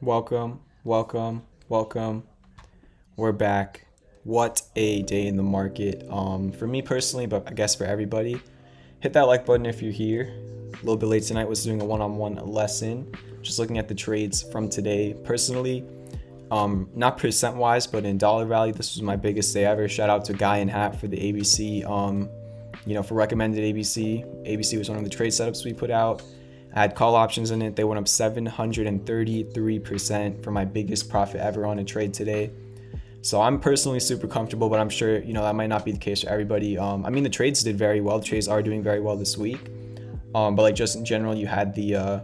Welcome, welcome, welcome. We're back. What a day in the market. For me personally, but I guess for everybody. Hit that like button if you're here. A little bit late tonight was doing a one-on-one lesson. Just looking at the trades from today. Personally, not percent wise, but in dollar value, this was my biggest day ever. Shout out to Guy and Hat for the ABC. For recommended ABC. ABC was one of the trade setups we put out. I had call options in it. They went up 733% for my biggest profit ever on a trade today. So I'm personally super comfortable, but I'm sure, that might not be the case for everybody. The trades did very well. The trades are doing very well this week. But just in general, you had the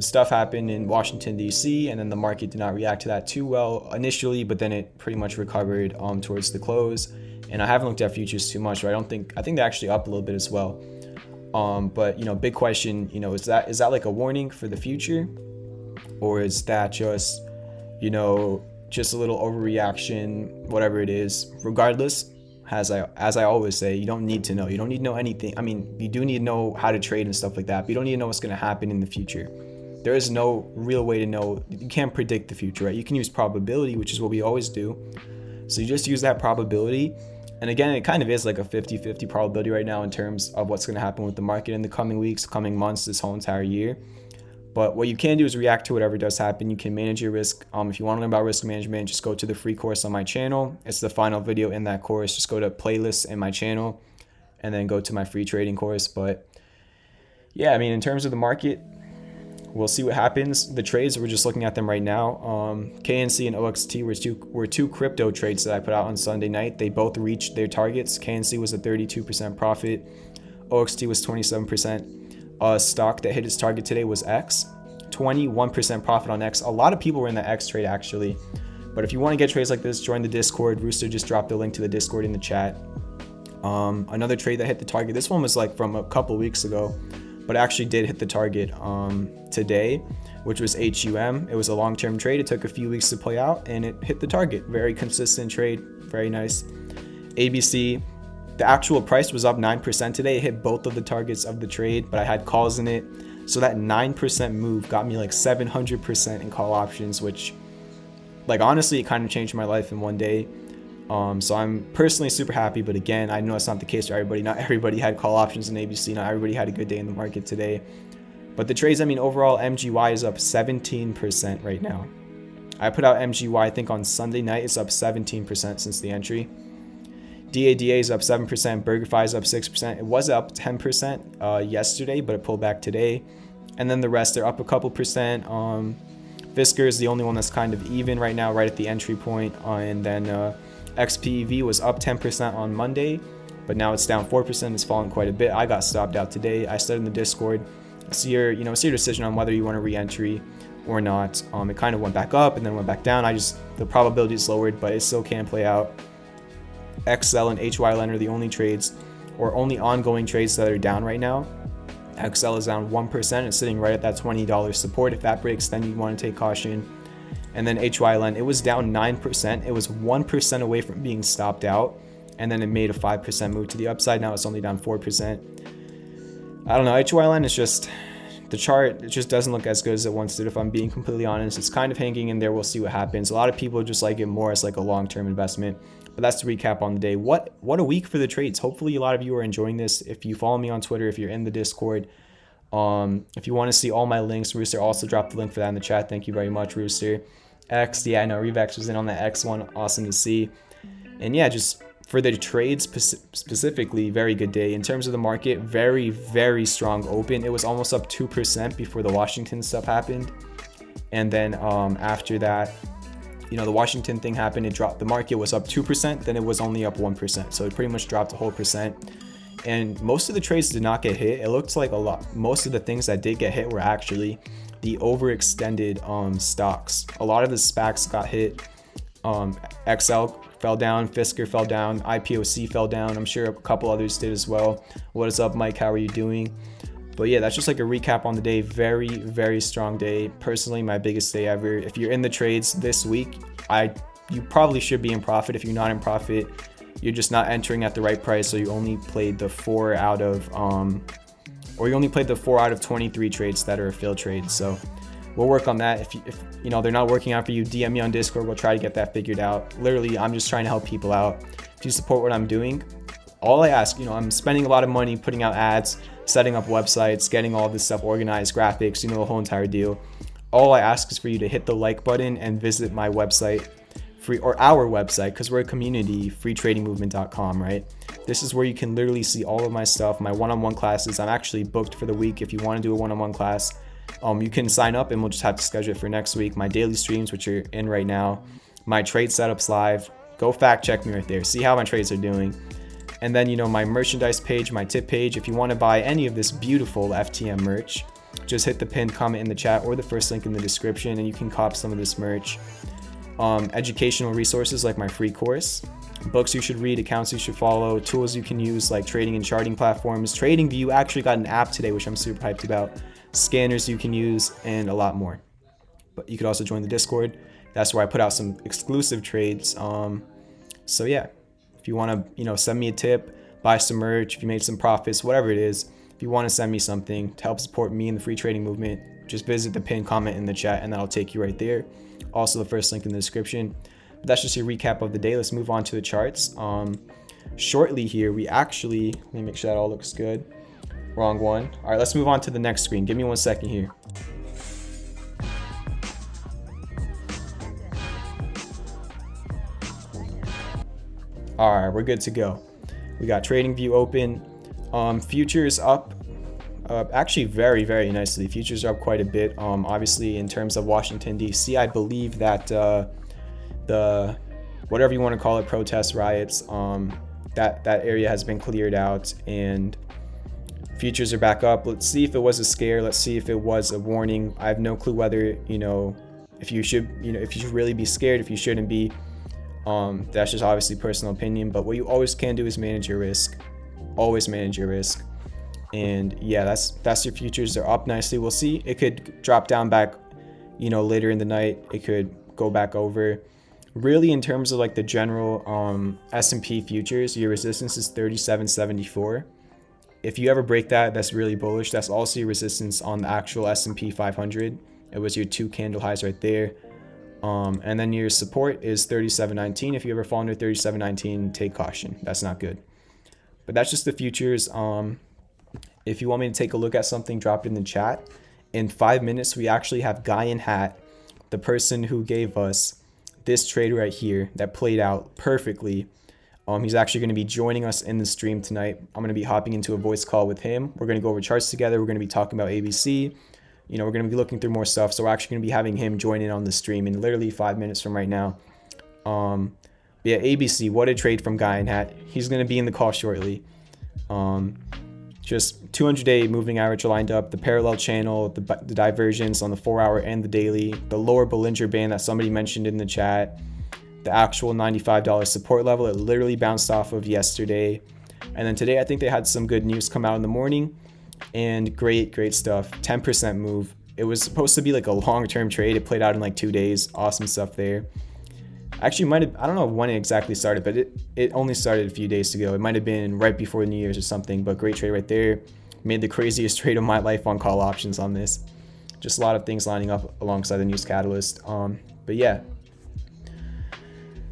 stuff happen in Washington, D.C., and then the market did not react to that too well initially, but then it pretty much recovered towards the close. And I haven't looked at futures too much, but I think they're actually up a little bit as well. But big question, is that like a warning for the future, or is that just, just a little overreaction, whatever it is? Regardless, as I always say, you don't need to know. You don't need to know anything. You do need to know how to trade and stuff like that, but you don't need to know what's going to happen in the future. There is no real way to know. You can't predict the future, right? You can use probability, which is what we always do. So you just use that probability. And again, it kind of is like a 50-50 probability right now in terms of what's going to happen with the market in the coming weeks, coming months, this whole entire year. But what you can do is react to whatever does happen. You can manage your risk. If you want to learn about risk management, just go to the free course on my channel. It's the final video in that course. Just go to playlists in my channel and then go to my free trading course. But yeah, in terms of the market, we'll see what happens. The trades, we're just looking at them right now. KNC and OXT were two crypto trades that I put out on Sunday night. They both reached their targets. KNC was a 32% profit. OXT was 27%. Stock that hit its target today was X. 21% profit on X. A lot of people were in the X trade actually. But if you want to get trades like this, join the Discord. Rooster just dropped the link to the Discord in the chat. Another trade that hit the target. This one was like from a couple weeks ago, but actually did hit the target today, which was HUM. It was a long-term trade. It took a few weeks to play out and it hit the target. Very consistent trade, very nice. ABC, the actual price was up 9% today. It hit both of the targets of the trade, but I had calls in it. So that 9% move got me like 700% in call options, which honestly, it kind of changed my life in one day. So I'm personally super happy, but again, I know it's not the case for everybody. Not everybody had call options in ABC. Not everybody had a good day in the market today. But the trades, overall, MGY is up 17% right now. I put out MGY, I think on Sunday night, it's up 17% since the entry. DADA is up 7%, BurgerFi is up 6%. It was up 10% yesterday, but it pulled back today. And then the rest are up a couple percent. Fisker is the only one that's kind of even right now, right at the entry point. And then XPEV was up 10% on Monday, but now it's down 4%. It's fallen quite a bit. I got stopped out today. I said in the Discord, see your decision on whether you want to re-entry or not. It kind of went back up and then went back down. The probability is lowered, but it still can play out. XL and HYLN are the only trades or only ongoing trades that are down right now. XL is down 1%. It's sitting right at that $20 support. If that breaks, then you want to take caution. And then HYLN, it was down 9%. It was 1% away from being stopped out. And then it made a 5% move to the upside. Now it's only down 4%. I don't know. HYLN is just, the chart, it just doesn't look as good as it once did, if I'm being completely honest. It's kind of hanging in there. We'll see what happens. A lot of people just like it more as like a long-term investment. But that's the recap on the day. What a week for the trades. Hopefully a lot of you are enjoying this. If you follow me on Twitter, if you're in the Discord, if you want to see all my links, Rooster also dropped the link for that in the chat. Thank you very much, Rooster. X, yeah, I know Revex was in on that X one. Awesome to see. And yeah, just for the trades specifically, very good day. In terms of the market, very, very strong open. It was almost up 2% before the Washington stuff happened. And then after that, the Washington thing happened. It dropped. The market was up 2%. Then it was only up 1%. So it pretty much dropped a whole percent. And most of the trades did not get hit. It looks like most of the things that did get hit were actually the overextended stocks. A lot of the SPACs got hit. XL fell down, Fisker fell down, IPOC fell down. I'm sure a couple others did as well. What is up, Mike? How are you doing? But yeah, that's just like a recap on the day. Very, very strong day. Personally, my biggest day ever. If you're in the trades this week, you probably should be in profit. If you're not in profit, you're just not entering at the right price. So you only played the 4 out of 23 trades that are failed trades. So we'll work on that. If you know they're not working out for you, DM me on Discord. We'll try to get that figured out. Literally, I'm just trying to help people out. If you support what I'm doing, all I ask, you know, I'm spending a lot of money putting out ads, setting up websites, getting all this stuff organized, graphics, you know, the whole entire deal. All I ask is for you to hit the like button and visit my website, our website, because we're a community, freetradingmovement.com, right? This is where you can literally see all of my stuff, my one-on-one classes. I'm actually booked for the week. If you want to do a one-on-one class, you can sign up and we'll just have to schedule it for next week. My daily streams, which are in right now, my trade setups live. Go fact check me right there. See how my trades are doing. And then, you know, my merchandise page, my tip page. If you want to buy any of this beautiful FTM merch, just hit the pinned comment in the chat or the first link in the description and you can cop some of this merch. Educational resources like my free course, books you should read, accounts you should follow, tools you can use like trading and charting platforms. TradingView actually got an app today, which I'm super hyped about. Scanners you can use, and a lot more. But you could also join the Discord. That's where I put out some exclusive trades. So yeah, if you want to, you know, send me a tip, buy some merch, if you made some profits, whatever it is, if you want to send me something to help support me in the free trading movement, just visit the pinned comment in the chat and that'll take you right there. Also the first link in the description. But that's just a recap of the day. Let's move on to the charts. Shortly here, let me make sure that all looks good. Wrong one. All right, let's move on to the next screen. Give me 1 second here. All right, we're good to go. We got TradingView open. Futures up. Actually very, very nicely. Futures are up quite a bit. Obviously in terms of Washington DC, I believe that the whatever you want to call it, protests, riots, that area has been cleared out and futures are back up. Let's see if it was a scare. Let's see if it was a warning. I have no clue whether, you know, if you should really be scared, if you shouldn't be. That's just obviously personal opinion, but what you always can do is manage your risk. Always manage your risk. And yeah, that's your futures. They're up nicely. We'll see. It could drop down back, you know, later in the night. It could go back over. Really, in terms of like the general S&P futures, your resistance is 37.74. If you ever break that, that's really bullish. That's also your resistance on the actual S&P 500. It was your 2 candle highs right there. And then your support is 37.19. If you ever fall under 37.19, take caution. That's not good. But that's just the futures. If you want me to take a look at something, drop it in the chat. In 5 minutes, we actually have Guy in Hat, the person who gave us this trade right here that played out perfectly. He's actually going to be joining us in the stream tonight. I'm going to be hopping into a voice call with him. We're going to go over charts together. We're going to be talking about ABC. You know, we're going to be looking through more stuff. So we're actually going to be having him join in on the stream in literally 5 minutes from right now. Yeah, ABC, what a trade from Guy in Hat. He's going to be in the call shortly. Just 200-day moving average lined up, the parallel channel, the divergence on the 4-hour and the daily, the lower Bollinger Band that somebody mentioned in the chat, the actual $95 support level. It literally bounced off of yesterday. And then today, I think they had some good news come out in the morning and great stuff. 10% move. It was supposed to be like a long-term trade. It played out in like 2 days. Awesome stuff there. Actually, might have, I don't know when it exactly started, but it only started a few days ago. It might have been right before New Year's or something, but great trade right there. Made the craziest trade of my life on call options on this. Just a lot of things lining up alongside the news catalyst. But yeah.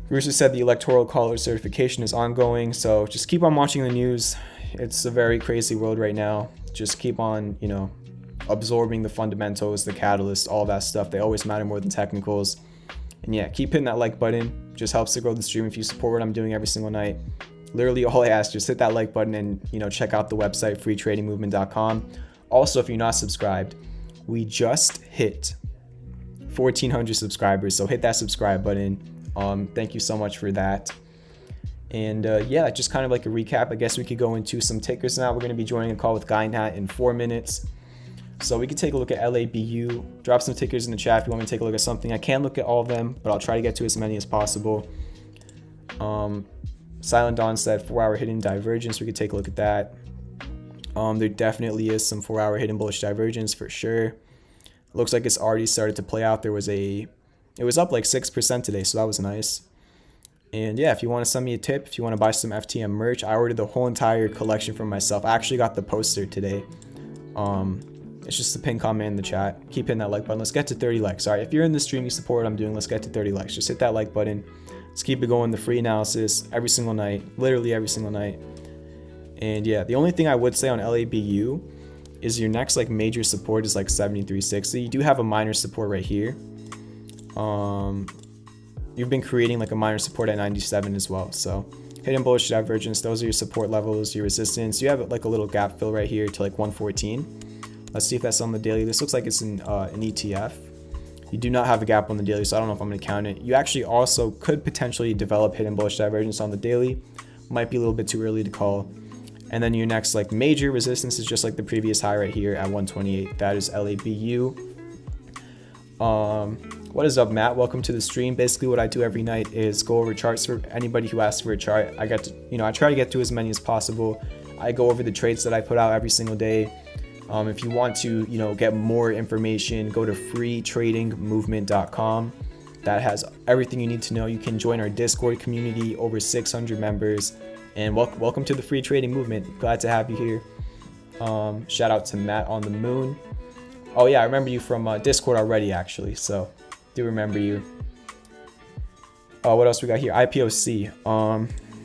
Rooster said the electoral caller certification is ongoing, so just keep on watching the news. It's a very crazy world right now. Just keep on, you know, absorbing the fundamentals, the catalyst, all that stuff. They always matter more than technicals. And yeah, keep hitting that like button. Just helps to grow the stream if you support what I'm doing every single night. Literally all I ask, just hit that like button and, you know, check out the website, freetradingmovement.com. Also, if you're not subscribed, we just hit 1,400 subscribers, so hit that subscribe button. Thank you so much for that. And yeah, just kind of like a recap. I guess we could go into some tickers now. We're going to be joining a call with Guy in Hat in 4 minutes. So we could take a look at LABU. Drop some tickers in the chat if you want me to take a look at something. I can't look at all of them, but I'll try to get to as many as possible. Silent Dawn said 4-hour hidden divergence. We could take a look at that. There definitely is some 4-hour hidden bullish divergence for sure. Looks like it's already started to play out. It was up like 6% today, so that was nice. And yeah, if you want to send me a tip, if you want to buy some FTM merch, I ordered the whole entire collection for myself. I actually got the poster today. It's just a pin comment in the chat. Keep hitting that like button. Let's get to 30 likes. All right, if you're in the stream, you support what I'm doing, let's get to 30 likes. Just hit that like button. Let's keep it going. The free analysis every single night, literally every single night. And yeah, the only thing I would say on LABU is your next like major support is like 73.60. You do have a minor support right here. You've been creating like a minor support at 97 as well. So hidden bullish divergence, those are your support levels, your resistance. You have like a little gap fill right here to like 114. Let's see if that's on the daily. This looks like it's an ETF. You do not have a gap on the daily, so I don't know if I'm going to count it. You actually also could potentially develop hidden bullish divergence on the daily. Might be a little bit too early to call. And then your next like major resistance is just like the previous high right here at 128. That is LABU. What is up, Matt? Welcome to the stream. Basically what I do every night is go over charts for anybody who asks for a chart. I try to get to as many as possible. I go over the trades that I put out every single day. If you want to, get more information, go to freetradingmovement.com. That has everything you need to know. You can join our Discord community, over 600 members, and welcome to the free trading movement. Glad to have you here. Shout out to Matt on the moon. Oh yeah, I remember you from Discord already, actually. So do remember you. What else we got here? IPOC.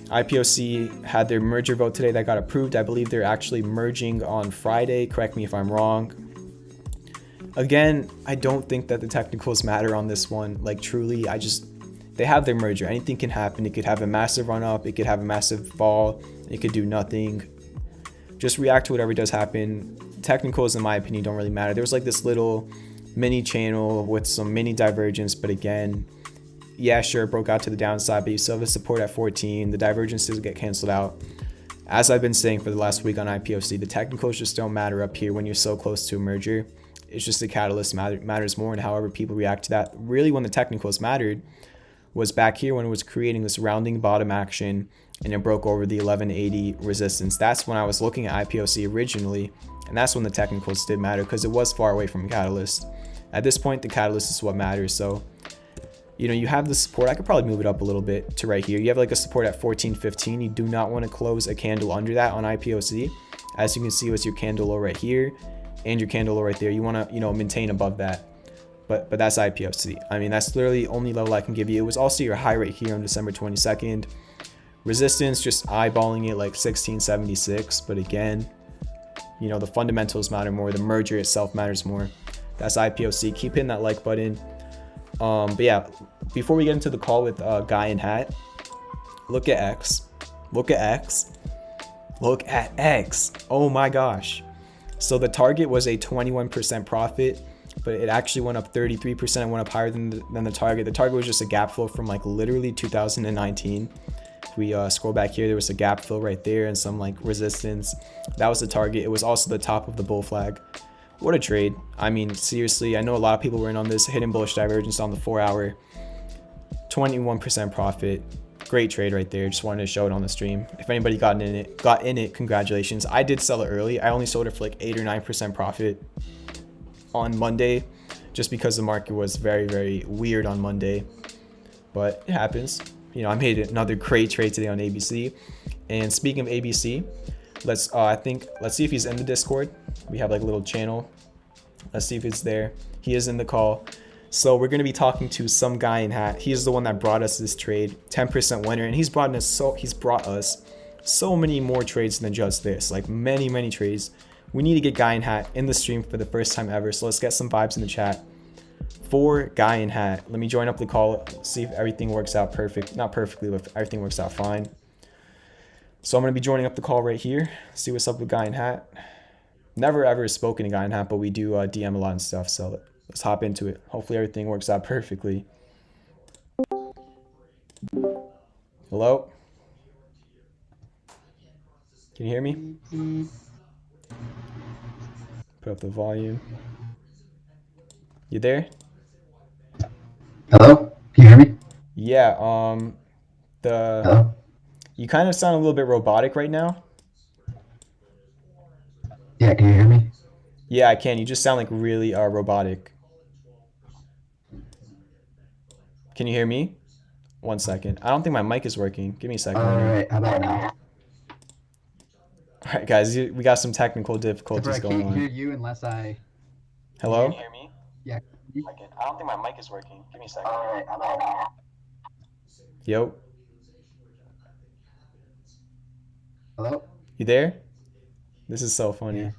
IPOC had their merger vote today that got approved. I believe they're actually merging on Friday. Correct me if I'm wrong. Again, I don't think that the technicals matter on this one. Like truly, they have their merger. Anything can happen. It could have a massive run up. It could have a massive fall. It could do nothing. Just react to whatever does happen. Technicals, in my opinion, don't really matter. There was like this little mini channel with some mini divergence, but again, yeah, sure, it broke out to the downside, but you still have a support at 14. The divergences get canceled out. As I've been saying for the last week on IPOC, the technicals just don't matter up here when you're so close to a merger. It's just the catalyst matters more, and however people react to that. Really, when the technicals mattered was back here when it was creating this rounding bottom action and it broke over the 1180 resistance. That's when I was looking at IPOC originally, and that's when the technicals did matter because it was far away from catalyst. At this point, the catalyst is what matters. So you have the support. I could probably move it up a little bit to right here. You have like a support at 14.15. You do not want to close a candle under that on IPOC. As you can see, with your candle low right here and your candle low right there, you want to maintain above that. But that's IPOC. I mean, that's literally the only level I can give you. It was also your high right here on December 22nd. Resistance, just eyeballing it like 1676. But again, the fundamentals matter more. The merger itself matters more. That's IPOC. Keep hitting that like button. But yeah, before we get into the call with Guy in Hat, look at X. Look at X. Look at X. Oh my gosh. So the target was a 21% profit, but it actually went up 33% and went up higher than the target. The target was just a gap fill from like literally 2019. If we scroll back here, there was a gap fill right there and some like resistance. That was the target. It was also the top of the bull flag. What a trade. I mean, seriously, I know a lot of people were in on this hidden bullish divergence on the 4 hour. 21% profit. Great trade right there. Just wanted to show it on the stream. If anybody got in it, congratulations. I did sell it early. I only sold it for like 8 or 9% profit on Monday, just because the market was very, very weird on Monday. But it happens. I made another great trade today on ABC. And speaking of ABC, let's see if he's in the Discord. We have like a little channel. Let's see if it's there. He is in the call. So we're going to be talking to some guy in hat. He is the one that brought us this trade, 10% winner, and he's brought us so many more trades than just this, like many trades. We need to get Guy in Hat in the stream for the first time ever. So let's get some vibes in the chat for Guy in Hat. Let me join up the call, see if everything works out not perfectly, but if everything works out fine. So I'm going to be joining up the call right here. See what's up with Guy in Hat. Never ever spoken to Guy in Hat, but we do DM a lot and stuff. So let's hop into it. Hopefully everything works out perfectly. Hello? Can you hear me? Put up the volume. You there? Hello? Can you hear me? Yeah, Hello? you kind of sound a little bit robotic right now. Yeah, can you hear me? Yeah, I can. You just sound like really robotic. Can you hear me? 1 second. I don't think my mic is working. Give me a second. Alright, how about now? All right, guys, we got some technical Except for difficulties I going can't hear on. you unless I. Can you hear Hello? me? Yeah. I don't think my mic is working. Give me a second. Yo, Hello? you there? This is so funny. Yeah.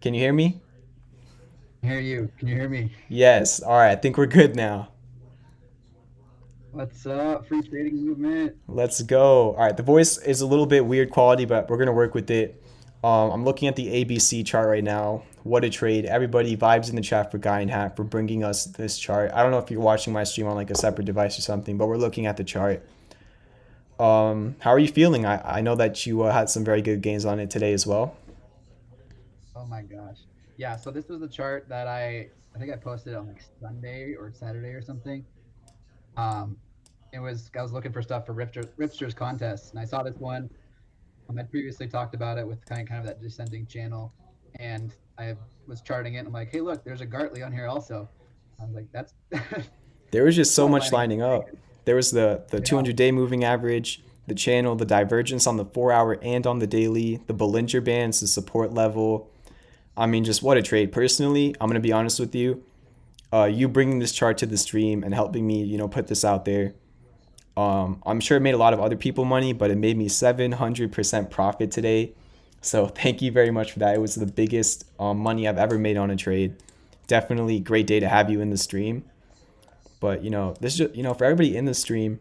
Can you hear me? I hear you. Can you hear me? Yes. All right, I think we're good now. What's up, free trading movement? Let's go. All right, the voice is a little bit weird quality, but we're gonna work with it. I'm looking at the ABC chart right now. What a trade! Everybody vibes in the chat for Guy and Hat for bringing us this chart. I don't know if you're watching my stream on like a separate device or something, but we're looking at the chart. How are you feeling? I know that you had some very good gains on it today as well. Oh my gosh. Yeah, so this was the chart that I think I posted on like Sunday or Saturday or something. Um, I was looking for stuff for Ripster's contests, and I saw this one. I'd previously talked about it with kind of that descending channel, and I was charting it. And I'm like, hey, look, there's a Gartley on here also. I was like, that's There was just it's so all much lining up lining pretty up. good. There was the Yeah. 200-day moving average, the channel, the divergence on the 4 hour and on the daily, the Bollinger Bands, the support level. I mean, just what a trade. Personally, I'm gonna be honest with you. You bringing this chart to the stream and helping me, put this out there. I'm sure it made a lot of other people money, but it made me 700% profit today. So thank you very much for that. It was the biggest money I've ever made on a trade. Definitely great day to have you in the stream. But this is just, for everybody in the stream,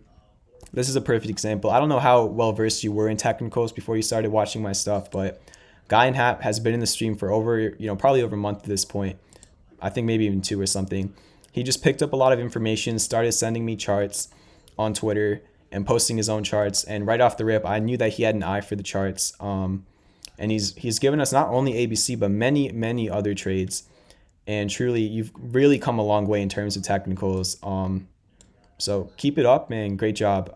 this is a perfect example. I don't know how well versed you were in technicals before you started watching my stuff, but Guy and Hap has been in the stream for over, probably over a month at this point. I think maybe even 2 or something. He just picked up a lot of information, started sending me charts on Twitter and posting his own charts. And right off the rip, I knew that he had an eye for the charts. And he's given us not only ABC but many other trades. And truly, you've really come a long way in terms of technicals. So keep it up, man. Great job.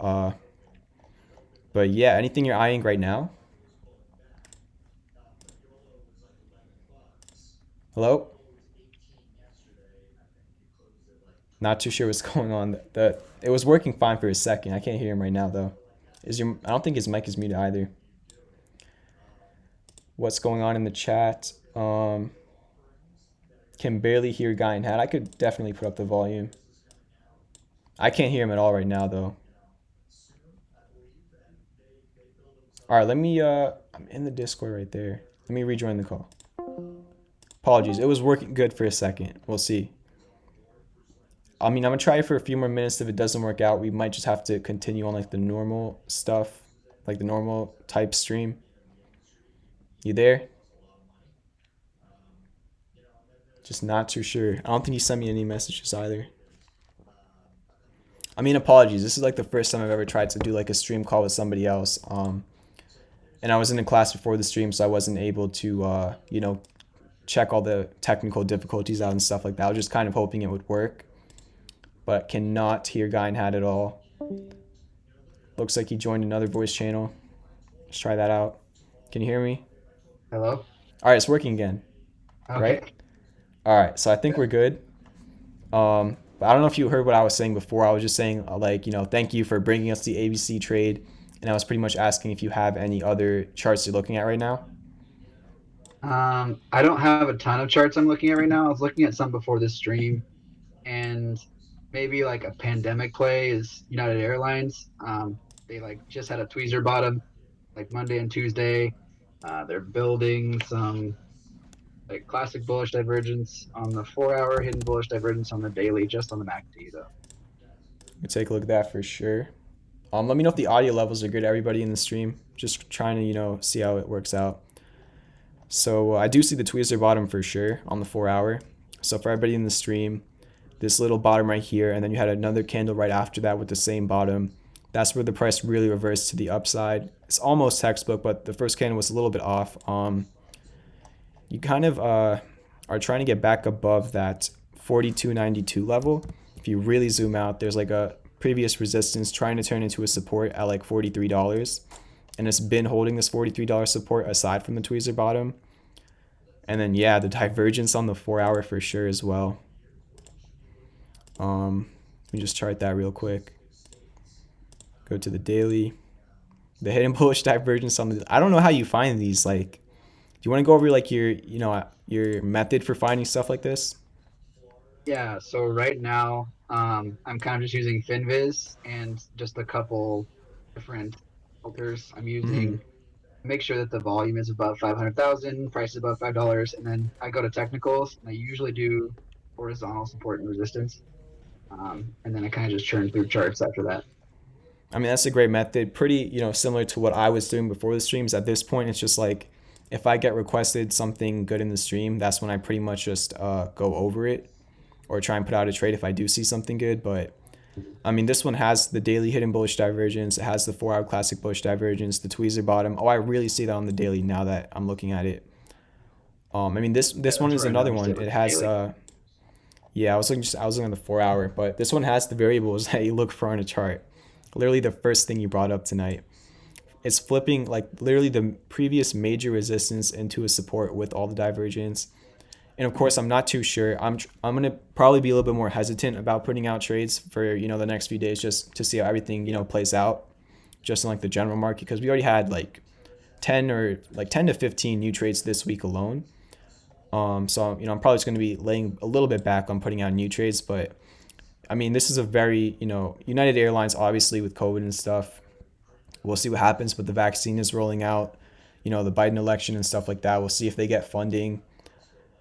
But yeah, anything you're eyeing right now? Hello? Not too sure what's going on. It was working fine for a second. I can't hear him right now though. I don't think his mic is muted either. What's going on in the chat? Can barely hear Guy in Hat. I could definitely put up the volume. I can't hear him at all right now though. All right, let me I'm in the Discord right there. Let me rejoin the call. Apologies. It was working good for a second. We'll see. I mean, I'm gonna try it for a few more minutes. If it doesn't work out, we might just have to continue on like the normal stuff, like the normal type stream. You there? Just not too sure. I don't think he sent me any messages either. I mean, apologies. This is like the first time I've ever tried to do like a stream call with somebody else. And I was in a class before the stream, so I wasn't able to, check all the technical difficulties out and stuff like that. I was just kind of hoping it would work, but cannot hear Guy and Hat at all. Looks like he joined another voice channel. Let's try that out. Can you hear me? Hello? All right, it's working again. Okay. Right? All right, so I think we're good. But I don't know if you heard what I was saying before. I was just saying, thank you for bringing us the ABC trade. And I was pretty much asking if you have any other charts you're looking at right now. I don't have a ton of charts I'm looking at right now. I was looking at some before this stream, and maybe like a pandemic play is United Airlines. They like just had a tweezer bottom like Monday and Tuesday. They're building some like classic bullish divergence on the 4 hour, hidden bullish divergence on the daily, just on the MACD though. You can take a look at that for sure. Let me know if the audio levels are good, everybody in the stream. Just trying to, see how it works out. So I do see the tweezer bottom for sure on the 4 hour. So for everybody in the stream, this little bottom right here, and then you had another candle right after that with the same bottom. That's where the price really reversed to the upside. It's almost textbook, but the first candle was a little bit off. You kind of are trying to get back above that 42.92 level. If you really zoom out, there's like a previous resistance trying to turn into a support at like $43. And it's been holding this $43 support aside from the tweezer bottom. And then, yeah, the divergence on the 4 hour for sure as well. Let me just chart that real quick. Go to the daily. The hidden bullish divergence on the. I don't know how you find these. Like, do you want to go over like your method for finding stuff like this? Yeah, so right now, I'm kind of just using FinViz and just a couple different filters. I'm Mm-hmm. using make sure that the volume is above 500,000, price is above $5, and then I go to technicals and I usually do horizontal support and resistance, and then I kind of just churn through charts after that. I mean, that's a great method. Pretty, similar to what I was doing before the streams. At this point, it's just like if I get requested something good in the stream, that's when I pretty much just go over it or try and put out a trade if I do see something good. But I mean, this one has the daily hidden bullish divergence. It has the 4 hour classic bullish divergence, the tweezer bottom. Oh, I really see that on the daily now that I'm looking at it. I mean, Yeah, this one that's is where I another noticed one. it with It the has daily. yeah, I was looking at the 4 hour, but this one has the variables that you look for on a chart. Literally the first thing you brought up tonight. It's flipping like literally the previous major resistance into a support with all the divergence. And of course, I'm not too sure. I'm gonna probably be a little bit more hesitant about putting out trades for the next few days just to see how everything plays out, just in like the general market because we already had like 10 to 15 new trades this week alone. So I'm probably just gonna be laying a little bit back on putting out new trades, but I mean this is a very United Airlines obviously with COVID and stuff. We'll see what happens, but the vaccine is rolling out. The Biden election and stuff like that. We'll see if they get funding.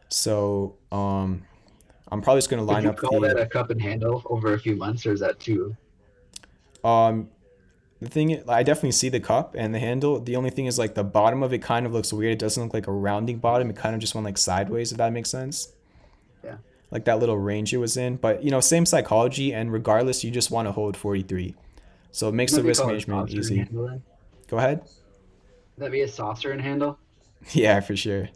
So I'm probably just going to Would line you up call that a cup and handle over a few months, or is that too? um the thing. I definitely see the cup and the handle. The only thing is like the bottom of it kind of looks weird. It doesn't look like a rounding bottom. It kind of just went like sideways, if that makes sense. Yeah. Like that little range it was in. But same psychology, and regardless, you just want to hold 43. So it makes the Maybe risk call it a management saucer and easy. handle then. Go ahead. Would that be a saucer and handle? Yeah, for sure.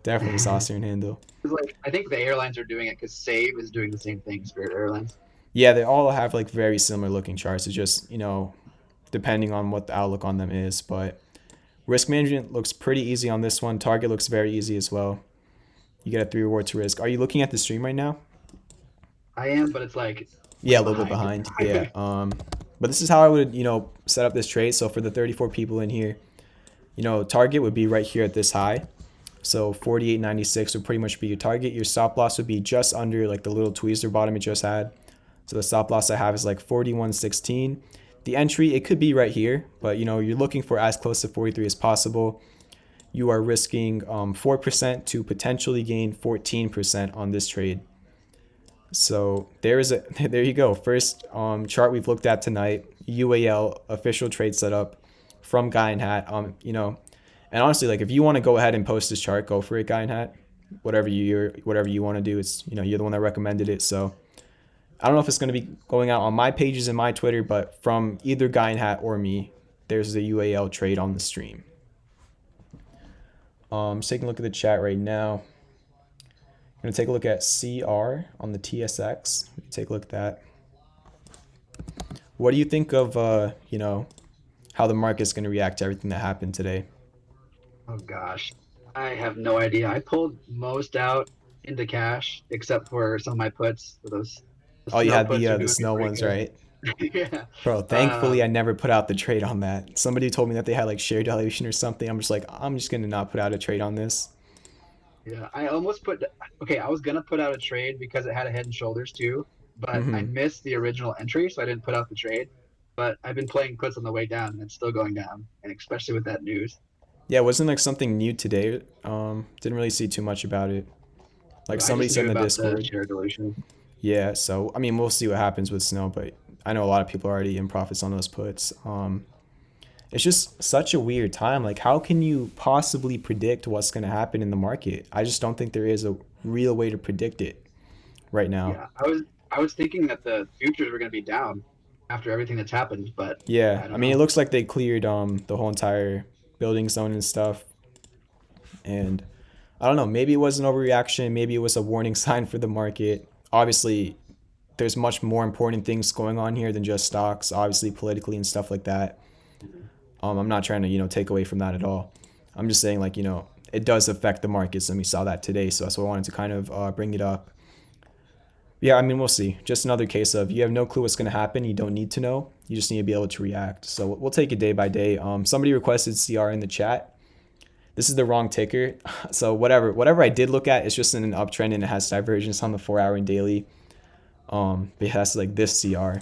Definitely saucer and handle. Because like I think the airlines are doing it because Save is doing the same thing, Spirit Airlines. Yeah, they all have like very similar looking charts. It's just, depending on what the outlook on them is. But risk management looks pretty easy on this one. Target looks very easy as well. You get a 3 reward to risk. Are you looking at the stream right now? I am, but it's like Yeah, way a little bit behind. behind. Yeah. But this is how I would, set up this trade. So for the 34 people in here, target would be right here at this high. So 48.96 would pretty much be your target. Your stop loss would be just under like the little tweezer bottom it just had. So the stop loss I have is like 41.16. The entry, it could be right here, but you're looking for as close to 43 as possible. You are risking 4% to potentially gain 14% on this trade. So there you go. First chart we've looked at tonight, UAL official trade setup from Guy in Hat. And honestly, like if you want to go ahead and post this chart, go for it, Guy in Hat. Whatever you want to do, it's you're the one that recommended it. So I don't know if it's going to be going out on my pages and my Twitter, but from either Guy in Hat or me, there's the UAL trade on the stream. Just taking a look at the chat right now. I'm going to take a look at CR on the TSX. We can take a look at that. What do you think of, how the market's going to react to everything that happened today? Oh gosh, I have no idea. I pulled most out into cash except for some of my puts. So those the Oh, you snow had puts are the doing me snow pretty ones, good. right? Yeah. Bro, thankfully I Um, never put out the trade on that. Somebody told me that they had like share dilution or something. I'm just like, I'm just going to not put out a trade on this. yeah, I almost put. Okay, I was gonna put out a trade because it had a head and shoulders too, but I Hmm. missed the original entry, so I didn't put out the trade. But I've been playing puts on the way down, and it's still going down, and especially with that news. Yeah, it wasn't like something new today. Didn't really see too much about it. Like I somebody just said in knew the about the Discord. share dilution. Yeah, so I mean, we'll see what happens with snow, but I know a lot of people are already in profits on those puts. It's just such a weird time. Like, how can you possibly predict what's going to happen in the market? I just don't think there is a real way to predict it right now. Yeah, I was thinking that the futures were gonna be down after everything that's happened, but Yeah, I I don't mean, it know. looks like they cleared the whole entire building zone and stuff. And I don't know, maybe it was an overreaction, maybe it was a warning sign for the market. Obviously, there's much more important things going on here than just stocks, obviously politically and stuff like that. I'm not trying to, take away from that at all. I'm just saying, like, it does affect the markets, and we saw that today. So that's why I wanted to kind of bring it up. Yeah, I mean, we'll see. Just another case of you have no clue what's going to happen. You don't need to know. You just need to be able to react. So we'll take it day by day. Somebody requested CR in the chat. This is the wrong ticker. So whatever I did look at, it's just in an uptrend and it has divergence on the 4 hour and daily. It has like this CR.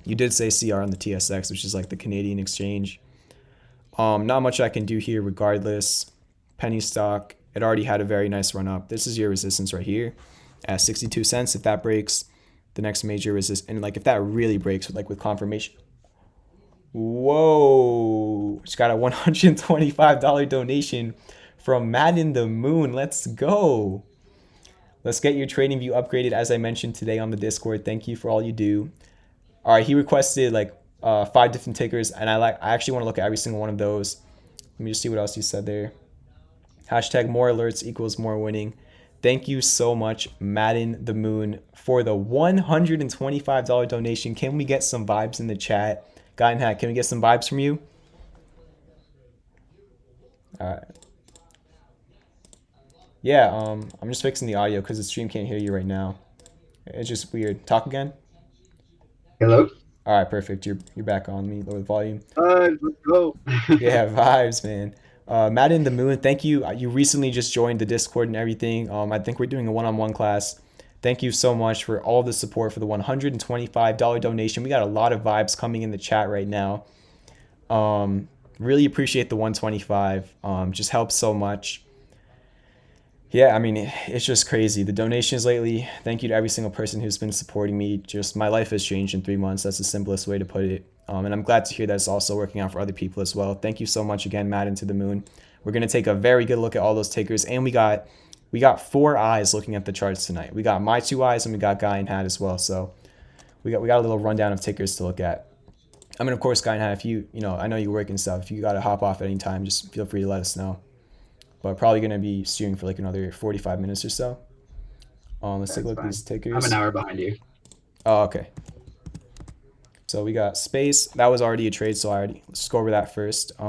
You did say CR on the TSX, which is like the Canadian exchange. Not much I can do here regardless. Penny stock, it already had a very nice run up. This is your resistance right here at 62 cents. If that breaks, the next major resistance, and like if that really breaks with confirmation. Whoa, just got a $125 donation from Madden the Moon. Let's go. Let's get your trading view upgraded as I mentioned today on the Discord. Thank you for all you do. All right, he requested like 5 different tickers, and I actually want to look at every single one of those. Let me just see what else he said there. Hashtag more alerts equals more winning. Thank you so much, Madden the Moon, for the $125 donation. Can we get some vibes in the chat? Guy in hat, can we get some vibes from you? All right. Yeah, I'm just fixing the audio because the stream can't hear you right now. It's just weird. Talk again. Hello. All right, perfect. You're back on. Me lower the volume. Let's go. Yeah, vibes, man. Madden the Moon, thank you. You recently just joined the Discord and everything. I think we're doing a one-on-one class. Thank you so much for all the support for the $125 donation. We got a lot of vibes coming in the chat right now. Really appreciate the 125. Just helps so much. Yeah, I mean, it's just crazy. The donations lately, thank you to every single person who's been supporting me. Just my life has changed in 3 months. That's the simplest way to put it. And I'm glad to hear that it's also working out for other people as well. Thank you so much again, Madden to the Moon. We're going to take a very good look at all those takers. And we got 4 eyes looking at the charts tonight. We got my 2 eyes and we got Guy in Hat as well. So we got a little rundown of tickers to look at. I mean, of course, Guy in Hat, if I know you work and stuff. If you got to hop off at any time, just feel free to let us know. But probably going to be streaming for like another 45 minutes or so. Let's take a look at these tickers. I'm an hour behind you. Oh, okay. So we got Space. That was already a trade, so let's go over that first. A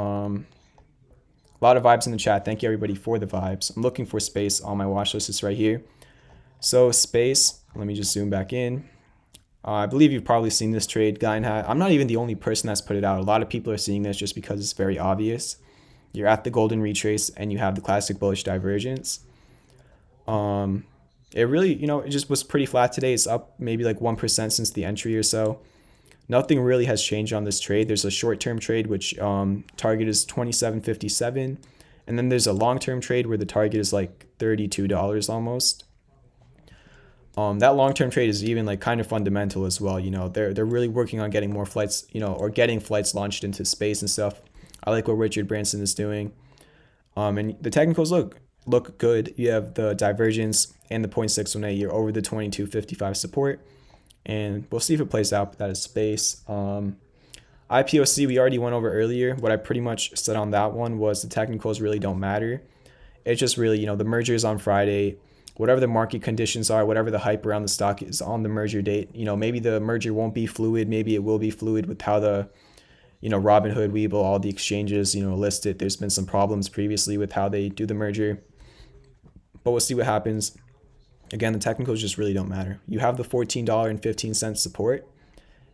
lot of vibes in the chat. Thank you everybody for the vibes. I'm looking for Space on my watch list. It's right here. So Space, let me just zoom back in. I believe you've probably seen this trade, Guy in Hat. I'm not even the only person that's put it out. A lot of people are seeing this just because it's very obvious. You're at the golden retrace and you have the classic bullish divergence. It really, it just was pretty flat today. It's up maybe like 1% since the entry or so. Nothing really has changed on this trade. There's a short-term trade which target is $27.57, and then there's a long-term trade where the target is like $32 almost. That long-term trade is even like kind of fundamental as well. They're really working on getting more flights, or getting flights launched into space and stuff. I like what Richard Branson is doing. And the technicals look good. You have the divergence and the 0.618. You're over the 22.55 support. And we'll see if it plays out, but that is Space. IPOC, we already went over earlier. What I pretty much said on that one was the technicals really don't matter. It's just really, the merger is on Friday. Whatever the market conditions are, whatever the hype around the stock is on the merger date, maybe the merger won't be fluid. Maybe it will be fluid with how the Robinhood, Webull, all the exchanges, list it. There's been some problems previously with how they do the merger, but we'll see what happens. Again, the technicals just really don't matter. You have the $14.15 support.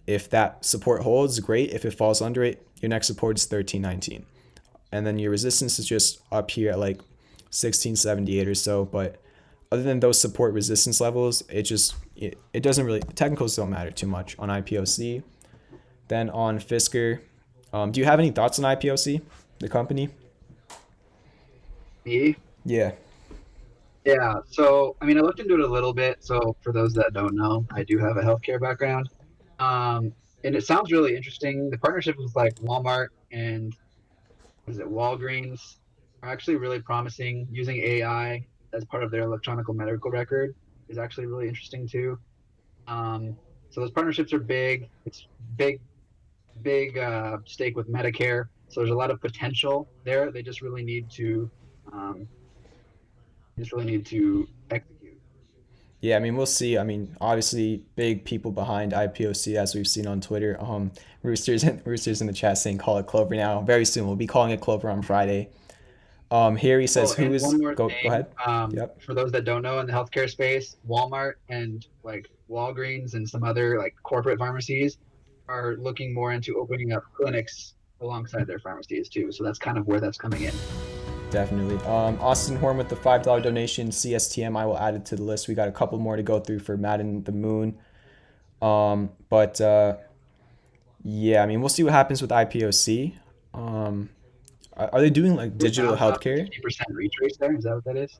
If that support holds, great. If it falls under it, your next support is $13.19. And then your resistance is just up here at like $16.78 or so. But other than those support resistance levels, it doesn't really, the technicals don't matter too much on IPOC. Then on Fisker, do you have any thoughts on IPOC, the company? Me? Yeah. Yeah, so I mean, I looked into it a little bit. So for those that don't know, I do have a healthcare background, and it sounds really interesting. The partnership with like Walmart and Walgreens are actually really promising. Using AI as part of their electronic medical record is actually really interesting too. So those partnerships are big. It's big stake with Medicare. So there's a lot of potential there. They just really need to execute. Yeah, I mean, we'll see. I mean, obviously, big people behind IPOC, as we've seen on Twitter. Roosters in the chat saying call it Clover now. Very soon, we'll be calling it Clover on Friday. Here he says, Oh, who and is one more go thing, ahead. Yep. for those that don't know, in the healthcare space, Walmart and like Walgreens and some other like corporate pharmacies are looking more into opening up clinics alongside their pharmacies too. So that's kind of where that's coming in. Definitely. Austin Horn with the $5 donation, CSTM. I will add it to the list. We got a couple more to go through for Madden the Moon. But yeah, I mean, we'll see what happens with IPOC. Um, are they doing like It digital bounced off the healthcare? 50% retrace there. Is that what that is?